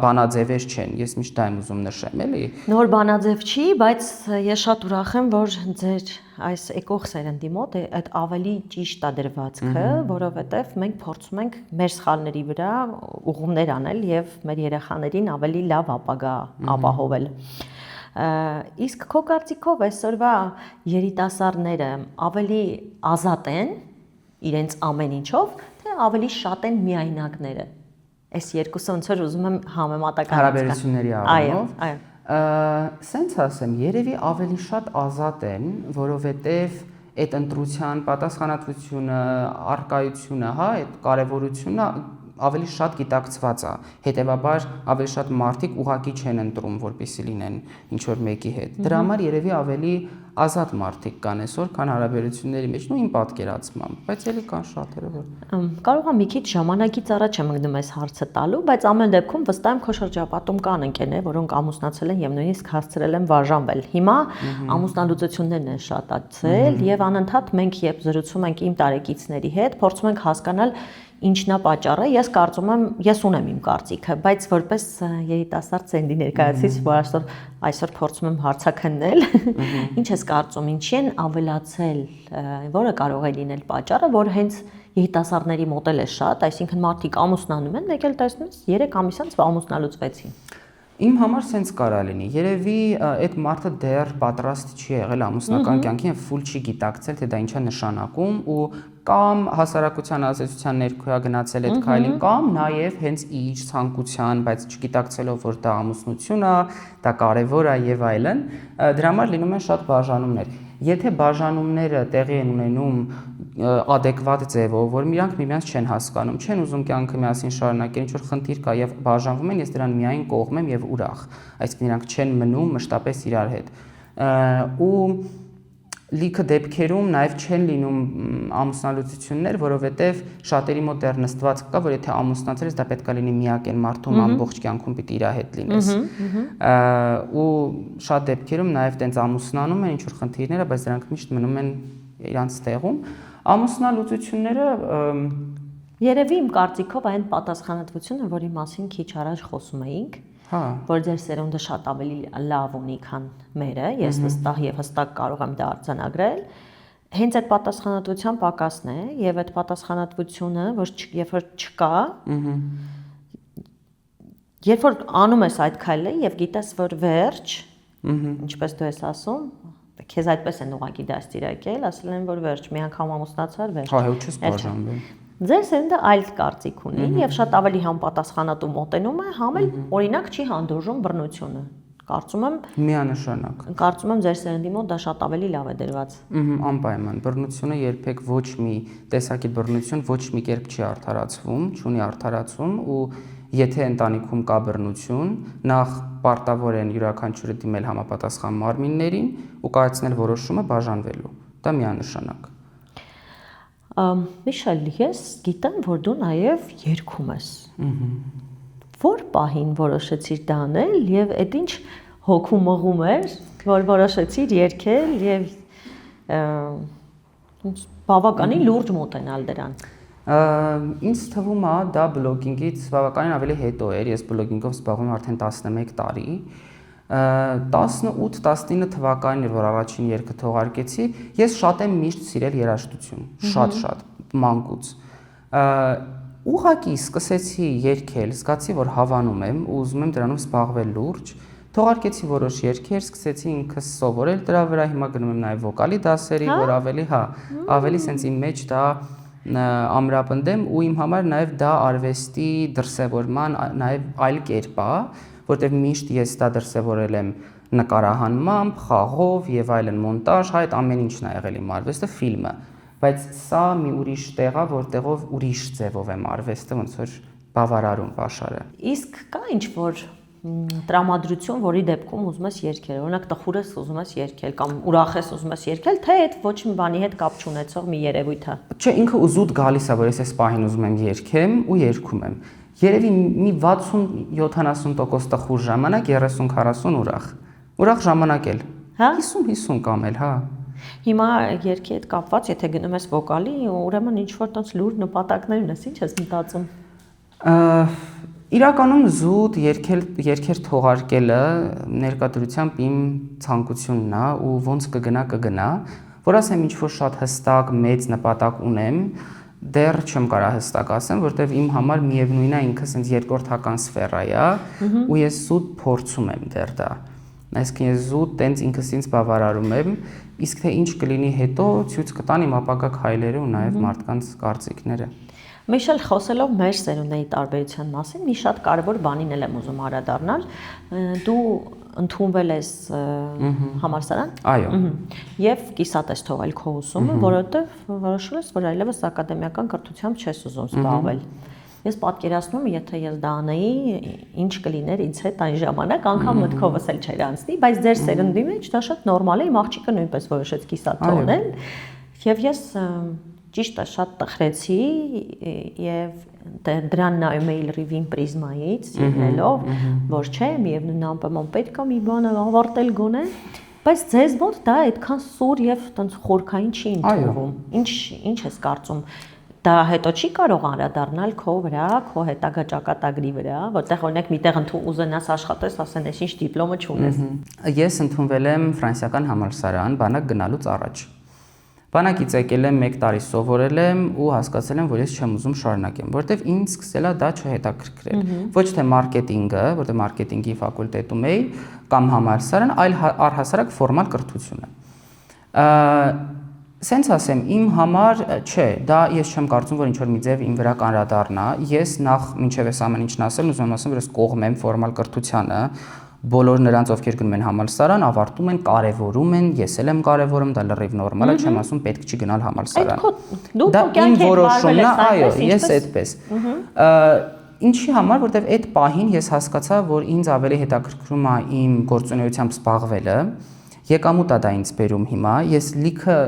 բանաձևեր չեն, ես միշտ դա եմ ուզում նշեմ, էլի։ Նոր բանաձև չի, բայց ես շատ ուրախ եմ, որ ձեր այս եկող սերնդի մոտ այդ ավելի ճիշտ է դրվածքը, որովհետեւ մենք փորձում ենք մեր սխալների վրա ուղումներ անել եւ մեր երեխաներին ավելի լավ ապագա ապահովել։ Իսկ քո կարծիքով այսօրվա երիտասարդները ավելի ազատ են իրենց ամեն ինչով, թե ավելի շատ են միայնակները։ Այս երկուսը ոնց որ ուզում եմ համեմատական հարաբերությունների առումով։ Այո։ Սենց ասեմ, երևի ավելի շատ ազատ են, որովհետև այդ ընտրության պատասխանատվությունը, առկայությունը, հա, այդ կարևորությունը ավելի շատ գիտակցված է, հետևաբար ավելի շատ մարդիկ ուղակի չեն ընտրում, որպեսզի լինեն ինչ-որ մեկի հետ։ Դրա համար երևի ավելի ազատ մարդիկ կան այսօր, քան հարաբերությունների մեջ, իմ պատկերացմամբ, բայց էլի կան շատերը, որ կարող է մի քիչ ժամանակից առաջ եմ ընկնում այս հարցը տալու, բայց ամեն դեպքում վստահ եմ քո շրջապատում կան ընկերներ, որոնք ամուսնացել են եւ նույնիսկ հասցրել են բաժանվել։ Հիմա ամուսնալուծություններն են շատացել եւ անընդհատ մենք երբ զրուցում ենք իմ տարեկիցների հետ, փորձում ենք հասկանալ ինչն է պատճառը, ես կարծում եմ, ես ունեմ իմ կարծիքը, բայց որպես երիտասարդ սերնդի ներկայացուցիչ, որ այսօր փորձում եմ հարցաքննել, ինչ ես կարծում, ինչի են ավելացել, որը կարող է լինել պատճառը, որ հենց երիտասարդների մոտ է շատ, այսինքն մարդիկ ամուսնանում են, մեկ էլ տեսնում ես 3 ամիս անց ամուսնալուծվեցին։ Իմ համար սենց կարա լինի։ Երևի այդ մարդը դեռ պատրաստ չի եղել ամուսնական կյանքին եւ ֆուլ չի գիտակցել, թե դա ինչ է նշանակում ու կամ հասարակության ազդեցության ներքո է գնացել այդ քայլին, կամ նաեւ հենց իր ցանկության, բայց չգիտակցելով, որ դա ամուսնություն է, դա կարեւոր է եւ այլն, դրա համար լինում են շատ բաժանումներ։ Եթե բաժանումները տեղի են ունենում adekvat ձևով, որ իրանք միմյանց չեն հասկանում, չեն ուզում կյանքը միասին շարունակել, ինչ որ խնդիր կա եւ բաժանվում են, ես դրան միայն կողմ եմ եւ ուրախ։ Այսինքն իրանք չեն մնում մշտապես իրար հետ։ Ու լիքը դեպքերում նաեւ չեն լինում ամուսնալուծություններ, որովհետեւ շատերի մոտ դեռ նստված կա, որ եթե ամուսնացել ես, դա պետք է լինի միակ այն մարդում ամբողջ կյանքում պիտի իր հետ լինես։ Ու շատ դեպքերում նաեւ տենց ամուսնանում են ինչ որ խնդիրները, բայց դրանք միշտ մնում են իրանց տեղում։ Ամուսնալուծությունները երևի իմ կարծիքով այն պատասխանատվությունը, որի մասին քիչ առաջ խոսում էինք, որ ձեր սերունդը շատ ավելի լավ ունի, քան մերը, ես վստահ եւ հստակ կարող եմ դա արձանագրել, հենց այդ պատասխանատվության պակասն է եւ այդ պատասխանատվությունը, որ երբ որ չկա, երբ որ անում ես այդ քայլը եւ գիտես, որ վերջ, ինչպես դու ես ասում, քեզ այդպես են ուղղակի դաստիարակել, ասել են, որ վերջ, մի անգամ ամուսնացար, վերջ։ Հա, հեչ չես բաժանվել։ Ձեր սերունդը այլ կարծիք ունի եւ շատ ավելի համապատասխանատու մոտենում է, համ էլ օրինակ չի հանդուրժում բռնությունը։ Կարծում եմ միանշանակ։ Կարծում եմ ձեր սերնդի մոտ դա շատ ավելի լավ է դրված։ Անպայման, բռնությունը երբեք ոչ մի տեսակի բռնություն ոչ մի կերպ չի արդարացվում, չունի արդարացում ու եթե ընտանիքում կա բռնություն, նախ պարտավոր են յուրաքանչյուրը դիմել համապատասխան մարմիններին ու կայացնել որոշումը բաժանվելու։ Դա միանշանակ։ Միշել, ես գիտեմ, որ դու նաև երգում ես։ Որ պահին որոշեցիր դա անել եւ այդ ինչ հոգու մղում էր, որ որոշեցիր երգել եւ բավականին լուրջ մոտենալ դրան։ Ինձ թվում է դա բլոգինգից բավականին ավելի հետո էր, ես բլոգինգով զբաղվում եմ արդեն 11 տարի։ 18-19 թվականին էր, որ առաջին երգը թողարկեցի, ես շատ եմ միշտ սիրել երաժշտություն, շատ մանկուց։ Ուղղակի սկսեցի երգել, զգացի, որ հավանում եմ ու ուզում եմ դրանով զբաղվել լուրջ։ Թողարկեցի որոշ երգեր, սկսեցի ինքս սովորել դրա վրա, հիմա գնում եմ նաև վոկալի դասերի, որ ավելի սենց իմ մեջ դա ամրապնդեմ ու իմ համար նաև դա արվեստի դրսևորման նաև այլ կերպ է, որտեղ միշտ ես դա դրսևորել եմ նկարահանմամբ, խաղով եւ այլն մոնտաժ, այդ ամեն ինչն է եղել իմ արվեստը, ֆիլմը, բայց սա մի ուրիշ տեղ է, որտեղով ուրիշ ձևով եմ արվեստը ոնց որ բավարարում pašարը։ Իսկ կա ինչ որ տրամադրություն, որի դեպքում ուզում ես երգել, օրինակ տխուր ես ուզում ես երգել կամ ուրախ ես ուզում ես երգել, թե այդ ոչ մի բանի հետ կապ չունեցող մի երևույթ է։ Չէ, ինքը ուզուտ գալիս է, որ ես այս պահին ուզում եմ երգեմ ու երգում եմ։ Երևի մի 60-70% տխուր ժամանակ, 30-40 ուրախ։ Ուրախ ժամանակ էլ։ 50-50 կամ էլ, հա։ Հիմա երգի հետ կապված, եթե գնում ես վոկալի, ուրեմն ինչ որ տենց լուրջ նպատակներ ունես, ինչ ես մտածում։ Իրականում զուտ երգեր թողարկելը ներկայությամբ իմ ցանկությունն է ու ոնց կգնա, որ ասեմ ինչ որ շատ հստակ մեծ նպատակ ունեմ, դեռ չեմ կարող հստակ ասեմ, որտեվ իմ համար միևնույնն է ինքը sense երկրորդական սֆերա է ու ես զուտ փորձում եմ դեռ դա։ Այսինքն ես զուտ տենց ինքս ինձ բավարարում եմ, իսկ թե ինչ կլինի հետո ցույց կտան իմ ապագա քայլերը ու նաև մարդկանց կարծիքները։ Միշել, խոսելով մեր սերունդների տարբերության մասին, մի շատ կարևոր բանին եմ ուզում անդրադառնալ։ Դու ընդունվել ես համալսարան։ Այո։ Եվ կիսատ ես թողել քո ուսումը, որովհետև որոշել ես, որ այլևս ակադեմիական կրթությամբ չես ուզում զբաղվել։ Ես պատկերացնում եմ, եթե ես դա անեի, ինչ կլիներ ինձ հետ այն ժամանակ, անգամ մտքովս էլ չէր անցնի, բայց ձեր սերնդի մեջ դա շատ նորմալ է, իմ աղջիկը նույնպես որոշեց կիսատ թողնել։ Եվ ես ճիշտ է շատ տխրեցի եւ դրան նայում էի լրիվին պրիզմայից, ելնելով, որ չէ, միևնույն անպայման պետք է մի բան ավարտել գոնե, բայց ձեզ մոտ դա այդքան սուր եւ տենց խորքային չի ընդունվում։ Ինչ ես կարծում։ Դա հետո չի կարող անդրադառնալ քո վրա, քո հետագա ճակատագրի վրա, որտեղ օրինակ միտեղ ուզենաս աշխատես, ասեն, ես ինչ դիպլոմը չունես։ Ես ընդունվել եմ ֆրանսիական համալսարան բանակ գնալուց առաջ։ Բանակից եկել եմ 1 տարի սովորել եմ ու հասկացել եմ, որ ես չեմ ուզում շարունակեմ, որովհետև ինձ սկսել է դա չհետաքրքրել։ Ոչ թե մարքեթինգը, որտեղ մարքեթինգի ֆակուլտետում էի կամ համալսարան, այլ առհասարակ ֆորմալ կրթությունը։ Սենց ասեմ, իմ համար չէ, դա ես չեմ կարծում, որ ինչ-որ մի ձև իմ վրա կանրադառնա։ Ես նախ մինչև այս ամեն ինչն ասել, ուզում եմ ասեմ, որ ես կողմ եմ ֆորմալ կրթությանը։ Բոլոր նրանց, ովքեր գնում են համալսարան, ավարտում են, կարևորում են, ես էլ եմ կարևորում, դա լրիվ նորմալ է, չեմ ասում պետք չի գնալ համալսարան։ Դա իմ որոշումն է, այո, ես այդպես։ Ինչի համար, որտեվ այդ պահին ես հասկացա, որ ինձ ավելի հետաքրքրում է իմ գործունեությամբ զբաղվելը, եկամուտ է դա ինձ բերում հիմա, ես լիքը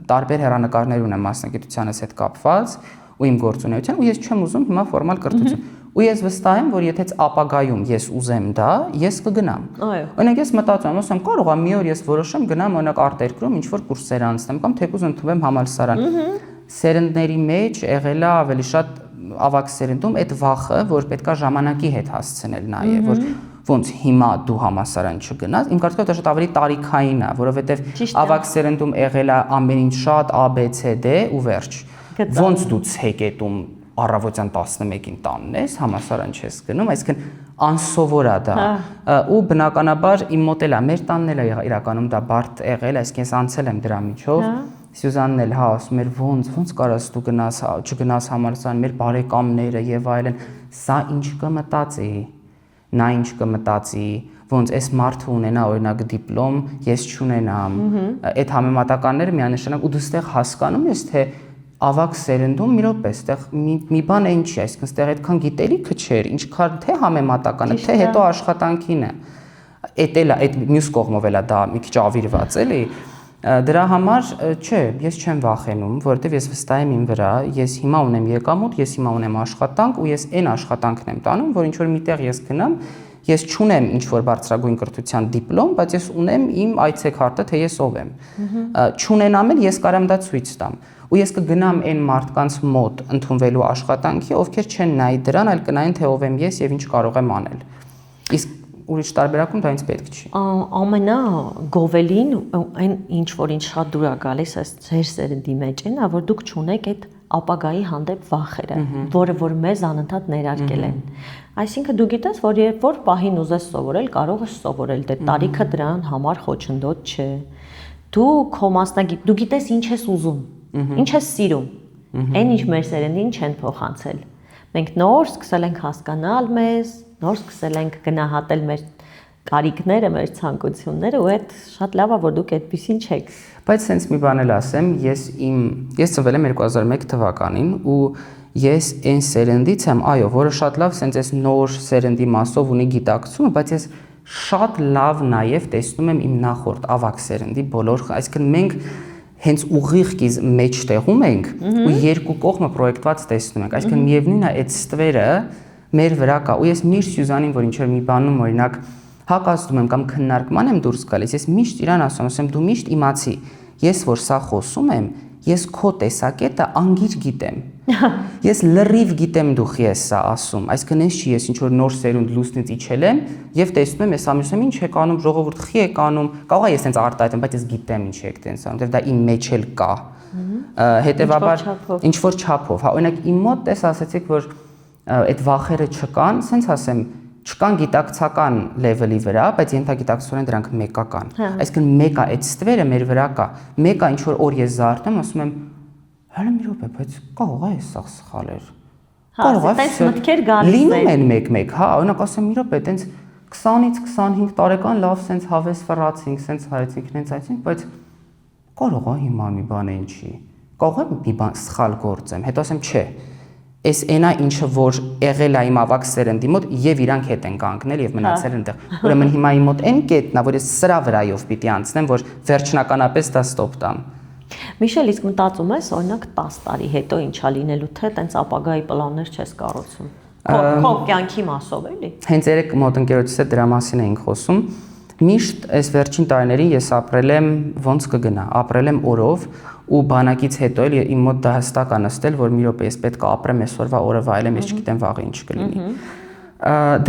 տարբեր հեռանկարներ ունեմ մասնագիտությանս հետ կապված ու իմ գործունեության ու ես չեմ ուզում հիմա ֆորմալ կրթություն։ Ու ես վստահ եմ, որ եթե ապագայում ես ուզեմ դա, ես կգնամ։ Օրինակ ես մտածում եմ, ասեմ, կարող է մի օր ես որոշեմ գնամ օրինակ արտերկրում ինչ-որ կուրսեր անցնեմ կամ թեկուզ ընդունվեմ համալսարան։ Սերնդների մեջ եղել է ավելի շատ ավագ սերնդում այդ վախը, որ պետքա ժամանակի հետ հասցնել նաև, որ ոնց հիմա դու համալսարան չգնաս, իմ կարծիքով դա շատ ավելի տարիքային է, որովհետև ավագ սերնդում եղել է ամեն ինչ շատ A B C D ու վերջ։ Ոնց դու ցեկետում առավոտյան 11-ին տանն ես, համալսարան չես գնում, այսինքն անսովոր է դա։ Ու բնականաբար իմ մոտ էլ է, մեր տանն էլ է իրականում դա բարդ եղել, այսինքն ես անցել եմ դրա միջով։ Սյուզանն էլ հա ասում էր ոնց կարաս դու գնաս, չգնաս համալսարան, մեր բարեկամները եւ այլն, սա ինչ կմտածի, նա ինչ կմտածի, ոնց այս մարդը ունենա օրինակ դիպլոմ, ես չունենամ։ Այդ համեմատականները միանշանակ ու դու ստեղ հասկանում ես, թե ավագ սերնդում մի րոպե, այստեղ մի բան է ինչի, այսինքն այստեղ այդքան գիտելիքը չէր, ինչքան թե համեմատականը, թե հետո աշխատանքին է։ Էդ էլ այդ մյուս կողմով էլ է դա մի քիչ ավիրված էլի։ Դրա համար չէ, ես չեմ վախենում, որովհետև ես վստահ եմ իմ վրա, ես հիմա ունեմ եկամուտ, ես հիմա ունեմ աշխատանք ու ես այն աշխատանքն եմ տանում, որ ինչ որ միտեղ ես գնամ, ես չունեմ ինչ որ բարձրագույն կրթության դիպլոմ, բայց ես ունեմ իմ այցեքարտը, թե ես ով եմ։ Չունենամ էլ ես կարամ դա ցույց տամ։ Ու ես կգնամ այն մարդկանց մոտ ընդունվելու աշխատանքի, ովքեր չեն նայի դրան, այլ կնայեն թե ով եմ ես եւ ինչ կարող եմ անել։ Իսկ ուրիշ տարբերակում դա ինձ պետք չի։ Ամենագովելին այն ինչ որ ինձ շատ դուր է գալիս այս ձեր սերնդի մեջ այն է, որ դուք չունեք այդ ապագայի հանդեպ վախերը, որը որ մեզ անընդհատ ներարկել են։ Այսինքն դու գիտես, որ երբ որ պահին ուզես սովորել, կարող ես սովորել, դե տարիքը դրան համար խոչընդոտ չէ։ Դու քո մասնագիտ, դու գիտես ինչ ես ուզում, ինչ ես սիրում։ Այն ինչ մեր սերնդին չեն փոխանցել։ Մենք նոր սկսել ենք հասկանալ մեզ, նոր սկսել ենք գնահատել մեր կարիքները, մեր ցանկությունները ու այդ շատ լավ է, որ դուք այդպեսին չեք։ Բայց sense մի բան էլ ասեմ, ես ծնվել եմ 2001 թվականին ու ես այն սերնդից եմ, այո, որը շատ լավ sense այս նոր սերնդի մասով ունի գիտակցումը, բայց ես շատ լավ նաև տեսնում եմ իմ նախորդ ավագ սերնդի բոլոր, այսինքն մենք հենց ուղիղ մեջտեղում ենք ու երկու կողմը պրոյեկտված տեսնում ենք, այսինքն միևնույնն է այդ ստվերը մեր վրա կա ու ես միշտ Սյուզանին, որ ինչ-որ մի բանում օրինակ հակազդում եմ կամ քննարկման եմ դուրս գալիս, ես միշտ իրան ասում դու միշտ իմացի, ես որ սա խոսում եմ, ես քո տեսակետը անգիր գիտեմ։ Ես լրիվ գիտեմ դու ես սա ասում, այսինքն ես չի ես ինչ որ նոր սերունդ լուսնից իջել եմ եւ տեսնում եմ ես ամուսնեմ ինչ եք անում, ժողովուրդ խի եք անում, կարող է ես տենց արտահայտեմ, բայց ես գիտեմ ինչ եք տենց անում, դեռ դա իմ մեջ էլ կա։ Հետևաբար ինչ որ չափով, հա, օրինակ իմ մոտ տես ասացիք, որ այդ վախերը չկան, սենց ասեմ, չկան գիտակցական լեվելի վրա, բայց ենթագիտակցորեն դրանք մեկական։ Այսինքն մեկը այդ ստվերը մեր վրա կա։ Մեկը ինչ որ օր ես զարթնում, ասում եմ, հələ մի րոպե, բայց կարող է սա սխալ էր։ Կարող է տենց մտքեր գալիս են։ Լինում են մեկ-մեկ, հա, օրինակ ասեմ մի րոպե, տենց 20-ից 25 տարեկան լավ սենց հավես ֆռացինք, սենց հայեցինք, նենց այցինք, բայց կարող է հիմա մի բան ինչի։ Կարող է մի բան սխալ գործեմ, հետո ասեմ, չէ։ Այս այնա ինչը որ եղել է իմ ավակ սերնդի մոտ եւ իրանք հետ են կանգնել եւ մնացել այնտեղ։ Ուրեմն հիմա իմ մոտ այն կետն է, որ ես սրա վրայով պիտի անցնեմ, որ վերջնականապես դա ստոպ տամ։ Միշել, իսկ մտածում ես, օրինակ 10 տարի հետո ինչա լինելու, թե տենց ապագայի պլաններ չես կառուցում։ Քո կյանքի մասով էլի։ Հենց երեք մոտ ընկերոջս հետ դրա մասին էինք խոսում։ Միշտ այս վերջին տարիներին ես ապրել եմ ոնց կգնա, ապրել եմ օրով ու բանակից հետո էլ իմ մոտ դա հստակ է նստել, որ մի րոպե ես պետք է ապրեմ այսօրվա օրը վայելեմ, ես չգիտեմ վաղը ինչ կլինի։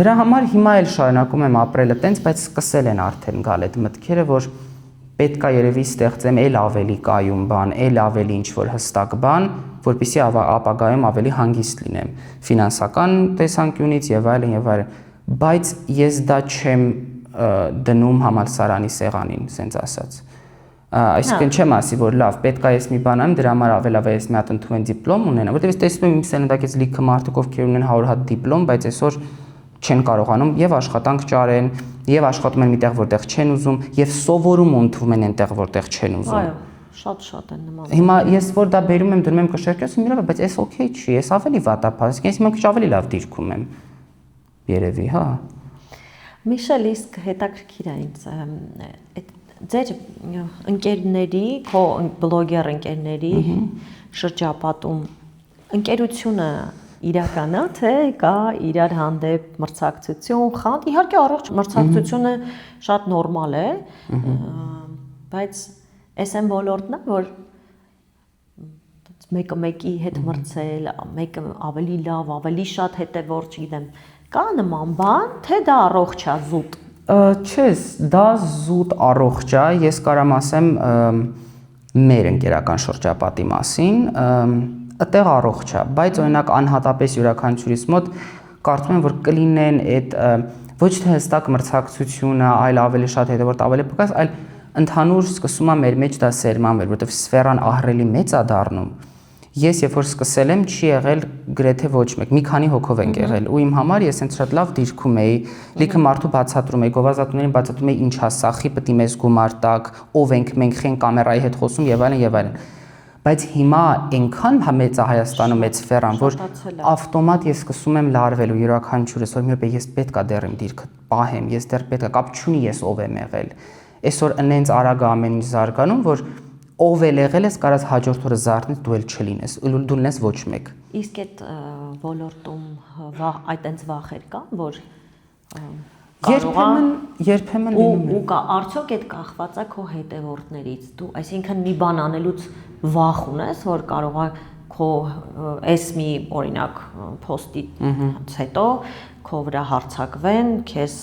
Դրա համար հիմա էլ շարունակում եմ ապրելը տենց, բայց սկսել են արդեն գալ այդ մտքերը, որ պետք է երևի ստեղծեմ էլ ավելի կայուն բան, էլ ավելի ինչ-որ հստակ բան, որպեսզի ապագայում ավելի հանգիստ լինեմ ֆինանսական տեսանկյունից եւ այլն եւ այլն, բայց ես դա չեմ դնում համալսարանի սեղանին, ասենց ասած։ Այսինքն չեմ ասի, որ լավ, պետք է ես մի բան անեմ, դրա համար ավելի լավ է ես մի հատ ընդունեմ դիպլոմ ունենամ, որտեղ ես տեսնում եմ իմ սերնդակից լիքը մարդիկ, ովքեր ունեն 100 հատ դիպլոմ, բայց այսօր չեն կարողանում եւ աշխատանք ճարեն, եւ աշխատում են միտեղ, որտեղ չեն ուզում, եւ սովորում ընդունում են այնտեղ, որտեղ չեն ուզում։ Այո, շատ են նման։ Հիմա ես որ դա բերում եմ, դնում եմ կշերկես, ու միրա, բայց էս օքեյ չի, ես ավելի վատապահ, ես հիմա քիչ ավելի լավ դիրքում եմ։ Երևի, հա։ Միշել, իսկ հետաքրքիր է ինձ այդ ձեր ընկերների, քո բլոգեր ընկերների շրջապատում ընկերությունը իրական է, թե կա իրար հանդեպ մրցակցություն, խանդ, իհարկե առողջ մրցակցությունը շատ նորմալ է, բայց այս այն ոլորտն է, որ մեկը մեկի հետ մրցել, մեկը ավելի լավ, ավելի շատ հետևորդ, չգիտեմ, կա նման բան, թե դա առողջ է, զուտ։ Չես, դա զուտ առողջ է, ես կարամ ասեմ մեր ընկերական շրջապատի մասին, այդտեղ առողջ է, բայց օրինակ անհատապես յուրաքանչյուրիս մոտ կարծում եմ, որ կլինեն այդ ոչ թե հստակ մրցակցությունը, այլ ավելի շատ հետևորդ, ավելի պակաս, այլ ընդհանուր սկսում է մեր մեջ դա սերմանվել, որովհետև սֆերան ահռելի մեծ է դառնում։ Ես երբ որ սկսել եմ, չի եղել գրեթե ոչ մեկ, մի քանի հոգով ենք եղել, ու իմ համար ես հենց շատ լավ դիրքում էի, լիքը մարդու բացատրում էի, գովազատուներին բացատրում էի ինչ է սա, խիպտի մեզ գումար տակ, ով ենք մենք, խեն կամերայի հետ խոսում եւ այլն եւ այլն։ Բայց հիմա այնքան մեծ է Հայաստանում այդ սֆերան, որ ավտոմատ ես սկսում եմ լարվել ու յուրաքանչյուրս որ մի օր ես պետքա դեռ իմ դիրքը պահեմ, ես դեռ պետքա կապ չունի ես ով եմ եղել։ Այսօր այնց արագ ամեն ինչ զարգանում, որ ով էլ եղել ես, կարաս հաջորդ օրը զարթնես, դու էլ չլինես, դու լինես ոչ մեկ։ Իսկ այդ ոլորտում այդտենց վախեր կան, որ երբեմն լինում է։ Ու կա արդյոք այդ կախված է քո հետևորդներից։ Դու, այսինքն մի բան անելուց վախ ունես, որ կարող է քո էս մի օրինակ post-ից հետո քո վրա հարցակվեն, քեզ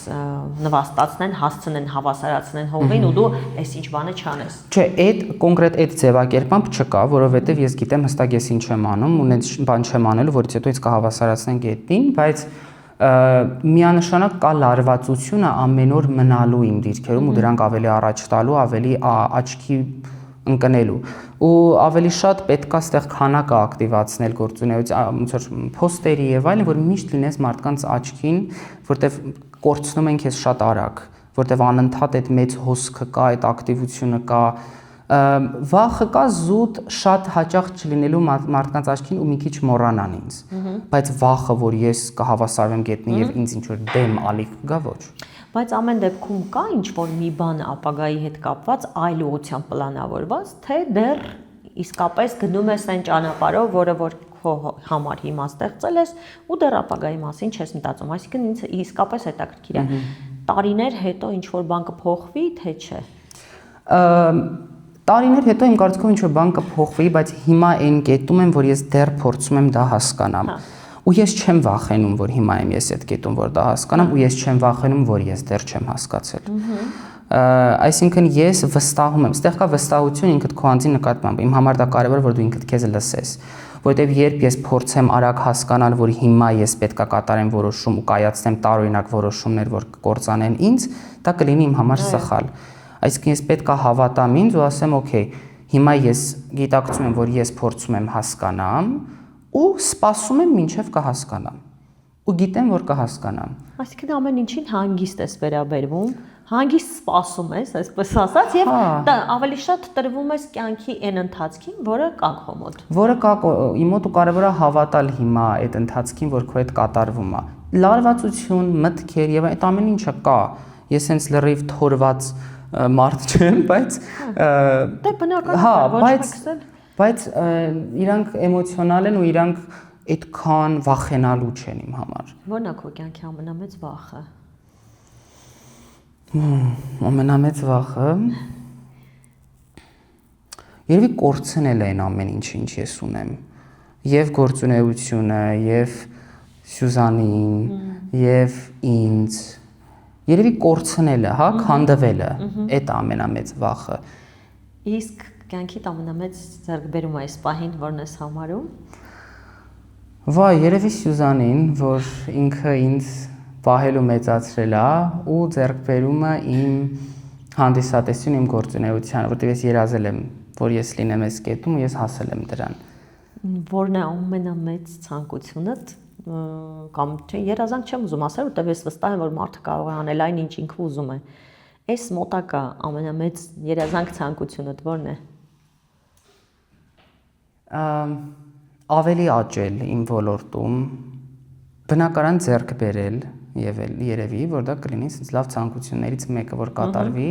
նվաստացնեն, հասցնեն, հավասարացնեն հողին ու դու այս ինչ բանը չանես։ Չէ, այդ կոնկրետ այդ ձևակերպամբ չկա, որովհետև ես գիտեմ հստակ ես ինչ եմ անում, ունենց բան չեմ անելու, որից հետո ինձ կհավասարացնեն գետին, բայց միանշանակ կա լարվածությունը ամեն օր մնալու իմ դիրքերում ու դրանք ավելի առաջ տալու, ավելի աչքի ընկնելու ու ավելի շատ պետքա ստեղ քանակը ակտիվացնել գործունեության ոնց որ post-երի եւ այլն, որ միշտ լինես մարդկանց աչքին, որտեվ կորցնում են քեզ շատ արագ, որտեվ անընդհատ այդ մեծ հոսքը կա, այդ ակտիվությունը կա, վախը կա զուտ շատ հաճախ չլինելու մարդկանց աչքին ու մի քիչ մոռանան ինձ, բայց վախը, որ ես կհավասարվեմ գետնին եւ ինձ ինչ որ դեմ ալիք կգա, ոչ։ Բայց ամեն դեպքում կա ինչ-որ մի բան ապագայի հետ կապված այլ ուղղությամբ պլանավորված, թե դեռ իսկապես գնում ես այն ճանապարհով, որը որ քո համար հիմա ստեղծել ես ու դեռ ապագայի մասին չես մտածում, այսինքն ինձ իսկապես հետաքրքիր է։ Տարիներ հետո ինչ-որ բան կփոխվի, թե չէ։ Տարիներ հետո իմ կարծիքով ինչ-որ բան կփոխվի, բայց հիմա այն կետում եմ, որ ես դեռ փորձում եմ դա հասկանամ։ Ու ես չեմ վախենում, որ հիմա եմ ես այդ կետում, որ դա հասկանամ, ու ես չեմ վախենում, որ ես դեռ չեմ հասկացել։ Այսինքն ես վստահում եմ, ստեղ կա վստահություն ինքդ քո անձի նկատմամբ։ Իմ համար դա կարևոր է, որ դու ինքդ քեզ լսես, որտեղ երբ ես փորձեմ արագ հասկանալ, որ հիմա ես պետքա կատարեմ որոշում ու կայացնեմ տարօրինակ որոշումներ, որ կկործանեն ինձ, դա կլինի իմ համար սխալ։ Այսինքն ես պետքա հավատամ ինձ ու ասեմ, օքեյ, հիմա ես գիտակցում եմ, որ ես փորձում եմ հասկանամ ու սպասում եմ մինչև կհասկանամ։ Ու գիտեմ, որ կհասկանամ։ Այսինքն ամեն ինչին հանգիստ ես վերաբերվում, հանգիստ սպասում ես, այսպես ասած, եւ ավելի շատ տրվում ես կյանքի այն ընթացքին, որը կա քո մոտ։ Որը կա իմ մոտ ու կարևոր է հավատալ հիմա այդ ընթացքին, որ քո հետ կատարվում է։ Լարվածություն, մտքեր եւ այդ ամեն ինչը կա։ Ես հենց լրիվ թորված մարդ չեմ, բայց դե բնական է, ոչ մեկ բայց իրանք էմոցիոնալ են ու իրանք այդքան վախենալու չեն իմ համար։ Ո՞րն է քո կյանքի ամենամեծ վախը։ Ամենամեծ վախը երևի կորցնել այն ամեն ինչը, ինչ ես ունեմ։ Եվ գործունեությունը, եւ Սյուզանին, եւ ինձ, Երևի կորցնելը, հա, քանդվելը, այդ ամենամեծ վախը։ Իսկ կյանքիդ ամենամեծ ձեռքբերումը այս պահին որն ես համարում։ Վայ, երևի Սյուզանին, որ ինքը ինձ պահել ու մեծացրել է ու ձեռքբերումը իմ հանդիսատեսություն, իմ գործունեությանը, որտեղ ես երազել եմ, որ ես լինեմ այս կետում ու ես հասել եմ դրան։ Որն է ամենամեծ ցանկությունդ կամ չէ, երազանք չեմ ուզում ասել, որտեղ ես վստահ եմ, որ մարդը կարող է անել այն, ինչ ինքը ուզում է։ Այս մոտակա ամենամեծ երազանք ցանկությունդ որն է։ Ավելի աճել իմ ոլորտում, բնակարան ձեռք բերել եւ երևի, որ դա կլինի ինձ լավ ցանկություններից մեկը, որ կատարվի։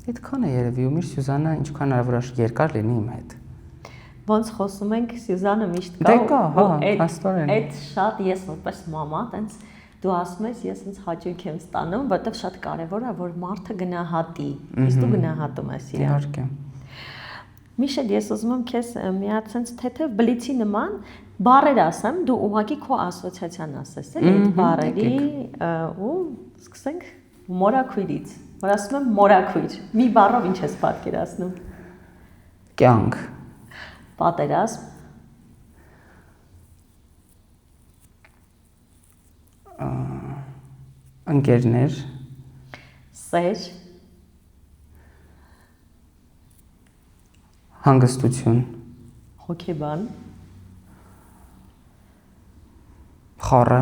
Այդքան է երևի, ու միշտ Սյուզանը ինչքան հնարավոր է երկար լինի իմ հետ։ Ոնց խոսում ենք, Սյուզանը միշտ կա։ Դե կա, հա, հաստորեն։ Այդ շատ ես որպես մամա, տենց դու ասում ես, ես ինձ հաճույք եմ ստանում, որտեղ շատ կարևոր է, որ մարդը գնահատի, իսկ դու գնահատում ես իրեն։ Իհարկե։ Միշել, ես ուզում եմ քեզ մի հատ sense թեթև բլիցի նման բառեր ասեմ, դու ուղղակի քո ասոցիացիան ասես, էլի այդ բառերի ու սկսենք մորաքույրից։ Որ ասում եմ մորաքույր, մի բառով ինչ ես պատկերացնում։ Կյանք։ Պատերազմ։ Ընկերներ։ Սեր։ Հանգստություն։ Հոգեբան։ Խառը։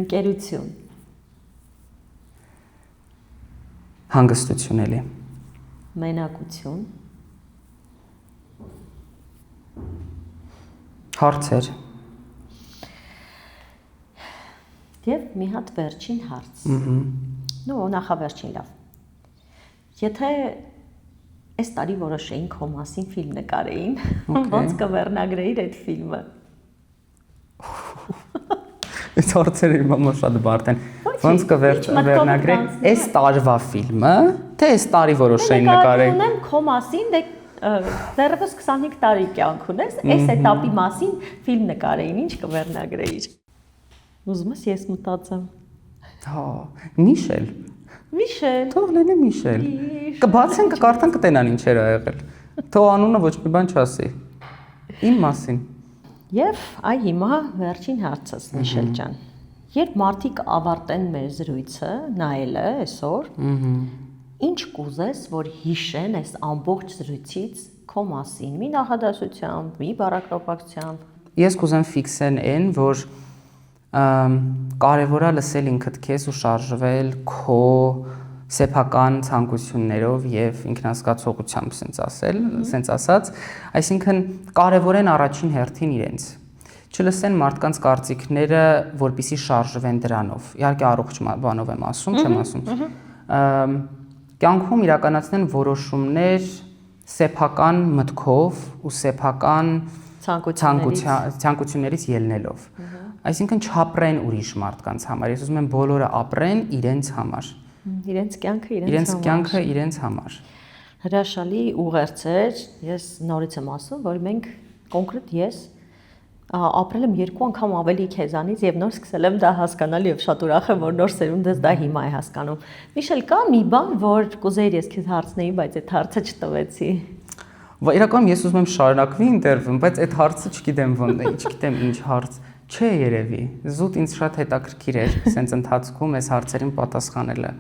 Ընկերություն։ Հանգստություն էլի։ Մենակություն։ Հարցեր։ Եվ մի հատ վերջին հարց։ Նո, նախավերջին լավ։ Եթե այս տարի որոշեին քո մասին ֆիլմ նկարեին, ոնց կվերնագրեիր այդ ֆիլմը։ Այս հարցերը իմ շատ բարդ են։ Ոնց կվերնագրեի այս տարվա ֆիլմը, թե այս տարի որոշեին նկարեին։ Ունեմ քո մասին, դե դեռևս 25 տարի կյանք ունես, այս этаպի մասին ֆիլմ նկարեին, ինչ կվերնագրեիր։ Ուզում ես մտածեմ։ Հա, Միշել։ Միշել։ Թող լինի Միշել։ Կբացեն, կկարդան, կտենան ինչեր ա եղել։ Թող անունը ոչ մի բան չասի։ Իմ մասին։ Եվ այ հիմա վերջին հարցս, Միշել ջան։ Երբ մարդիկ ավարտեն մեր զրույցը, նայելը այսօր, ինչ կուզես, որ հիշեն այս ամբողջ զրույցից քո մասին, մի նախադասությամբ, մի բառակապակցությամբ։ Ես կուզեմ ֆիքսեն այն, որ կարևոր է լսել ինքդ քեզ ու շարժվել քո սեփական ցանկություններով եւ ինքնահասկացողությամբ, սենց ասած, այսինքն կարևոր են առաջին հերթին իրենց։ Չլսեն մարդկանց կարծիքները, որպեսզի շարժվեն դրանով։ Իհարկե առողջ բանով եմ ասում, չեմ ասում։ Կյանքում իրականացնեն որոշումներ սեփական մտքով ու սեփական ցանկություններից ելնելով։ Այսինքն չապրեն ուրիշ մարդկանց համար։ Ես ուզում եմ բոլորը ապրեն իրենց համար։ Իրենց կյանքը իրենց համար։ Հրաշալի ուղերձեր, ես նորից եմ ասում, որ մենք կոնկրետ ես ապրել եմ 2 անգամ ավելի քեզանից եւ նոր սկսել եմ դա հասկանալ եւ շատ ուրախ եմ, որ նոր սերունդս դա հիմա է հասկանում։ Միշել, կա մի բան, որ կուզեիր ես քեզ հարցնեի, բայց այդ հարցը չտվեցի։ Իրականում ես ուզում եմ շարունակվի ինտերվյուն, բայց այդ հարցը չգիտեմ ինչ հարց։ Չէ երևի, զուտ ինձ շատ հետաքրքիր էր սենց ընթացքում այս հարցերին պատասխանելը։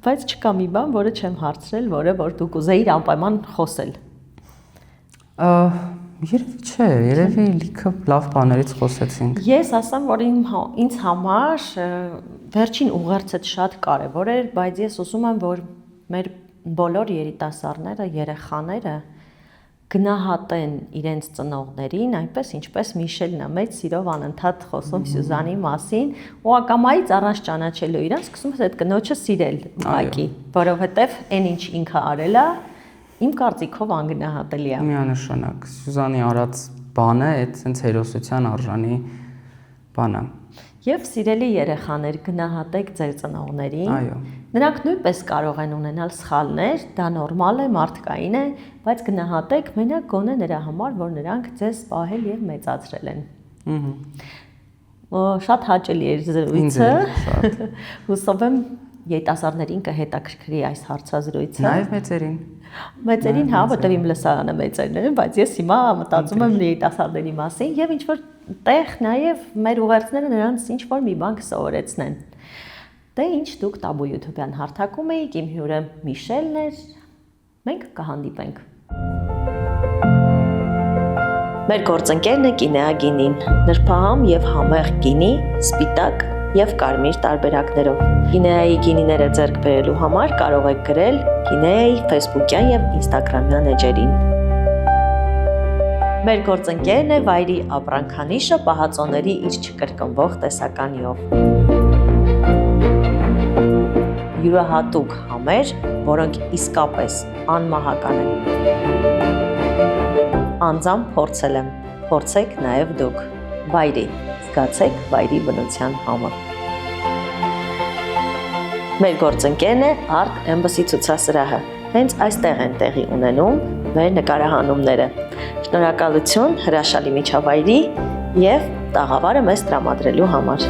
Բայց չկա մի բան, որը չեմ հարցրել, որը որ դու կուզեիր անպայման խոսել։ Երևի չէ, երևի լիքը լավ բաներից խոսեցինք։ Ես ասեմ, որ ինձ համար վերջին ուղերձը շատ կարևոր էր, բայց ես ուզում եմ, որ մեր բոլոր երիտասարդները, երեխաները գնահատեն իրենց ծնողներին, այնպես ինչպես Միշելն է մեծ սիրով անընդհատ խոսում Սյուզանի մասին, ու ակամայից առանց ճանաչելու իրեն սկսում ես այդ կնոջը սիրել ուղղակի, որովհետև այն ինչ ինքը արել է, իմ կարծիքով անգնահատելի է։ Միանշանակ, Սյուզանի արած բանը այդ sense հերոսության արժանի բան է։ Եվ սիրելի երեխաներ, գնահատեք ձեր ծնողներին։ Այո։ Նրանք նույնպես կարող են ունենալ սխալներ, դա նորմալ է, մարդկային է, բայց գնահատեք մենակ գոնե նրա համար, որ նրանք ձեզ պահել եւ մեծացրել են։ Շատ հաճելի էր Ինձ զրույցը։ էլ շատ։ Հուսով եմ երիտասարդներին կհետաքրքրի այս հարցազրույցը։ Նաև մեծերին։ Մեծերին, հա, որտեղ իմ լսարանը մեծերն է, բայց ես հիմա մտածում եմ երիտասարդների մասին եւ ինչ որ տեղ նաեւ մեր ուղերձները նրանց ինչ որ մի բան կսովորեցնեն։ Դե ինչ դուք Տաբու YouTube-յան հարթակում եք, իմ հյուրը Միշելն էր։ Մենք կհանդիպենք։ Մեր գործընկերն է Կինեա գինին, նրբահամ եւ համեղ գինի, սպիտակ եւ կարմիր տարբերակներով։ Կինեայի գինիները ձեռք բերելու համար կարող եք գրել Կինեայի Facebook-յան եւ Instagram-յան էջերին։ Մեր գործընկերն է վայրի ապրանքանիշը պահածոների իր չկրկնվող տեսականիով։ Յուրահատուկ համեր, որոնք իսկապես անմահական են։ Անձամբ փորձել եմ, փորձեք նաև դուք։ Վայրի, զգացեք վայրի բնության համը։ Մեր գործընկերն է Art Embassy ցուցասրահը։ Հենց այստեղ են տեղի ունենում մեր նկարահանումները։ Շնորհակալություն հրաշալի միջավայրի եւ տաղավարը մեզ տրամադրելու համար։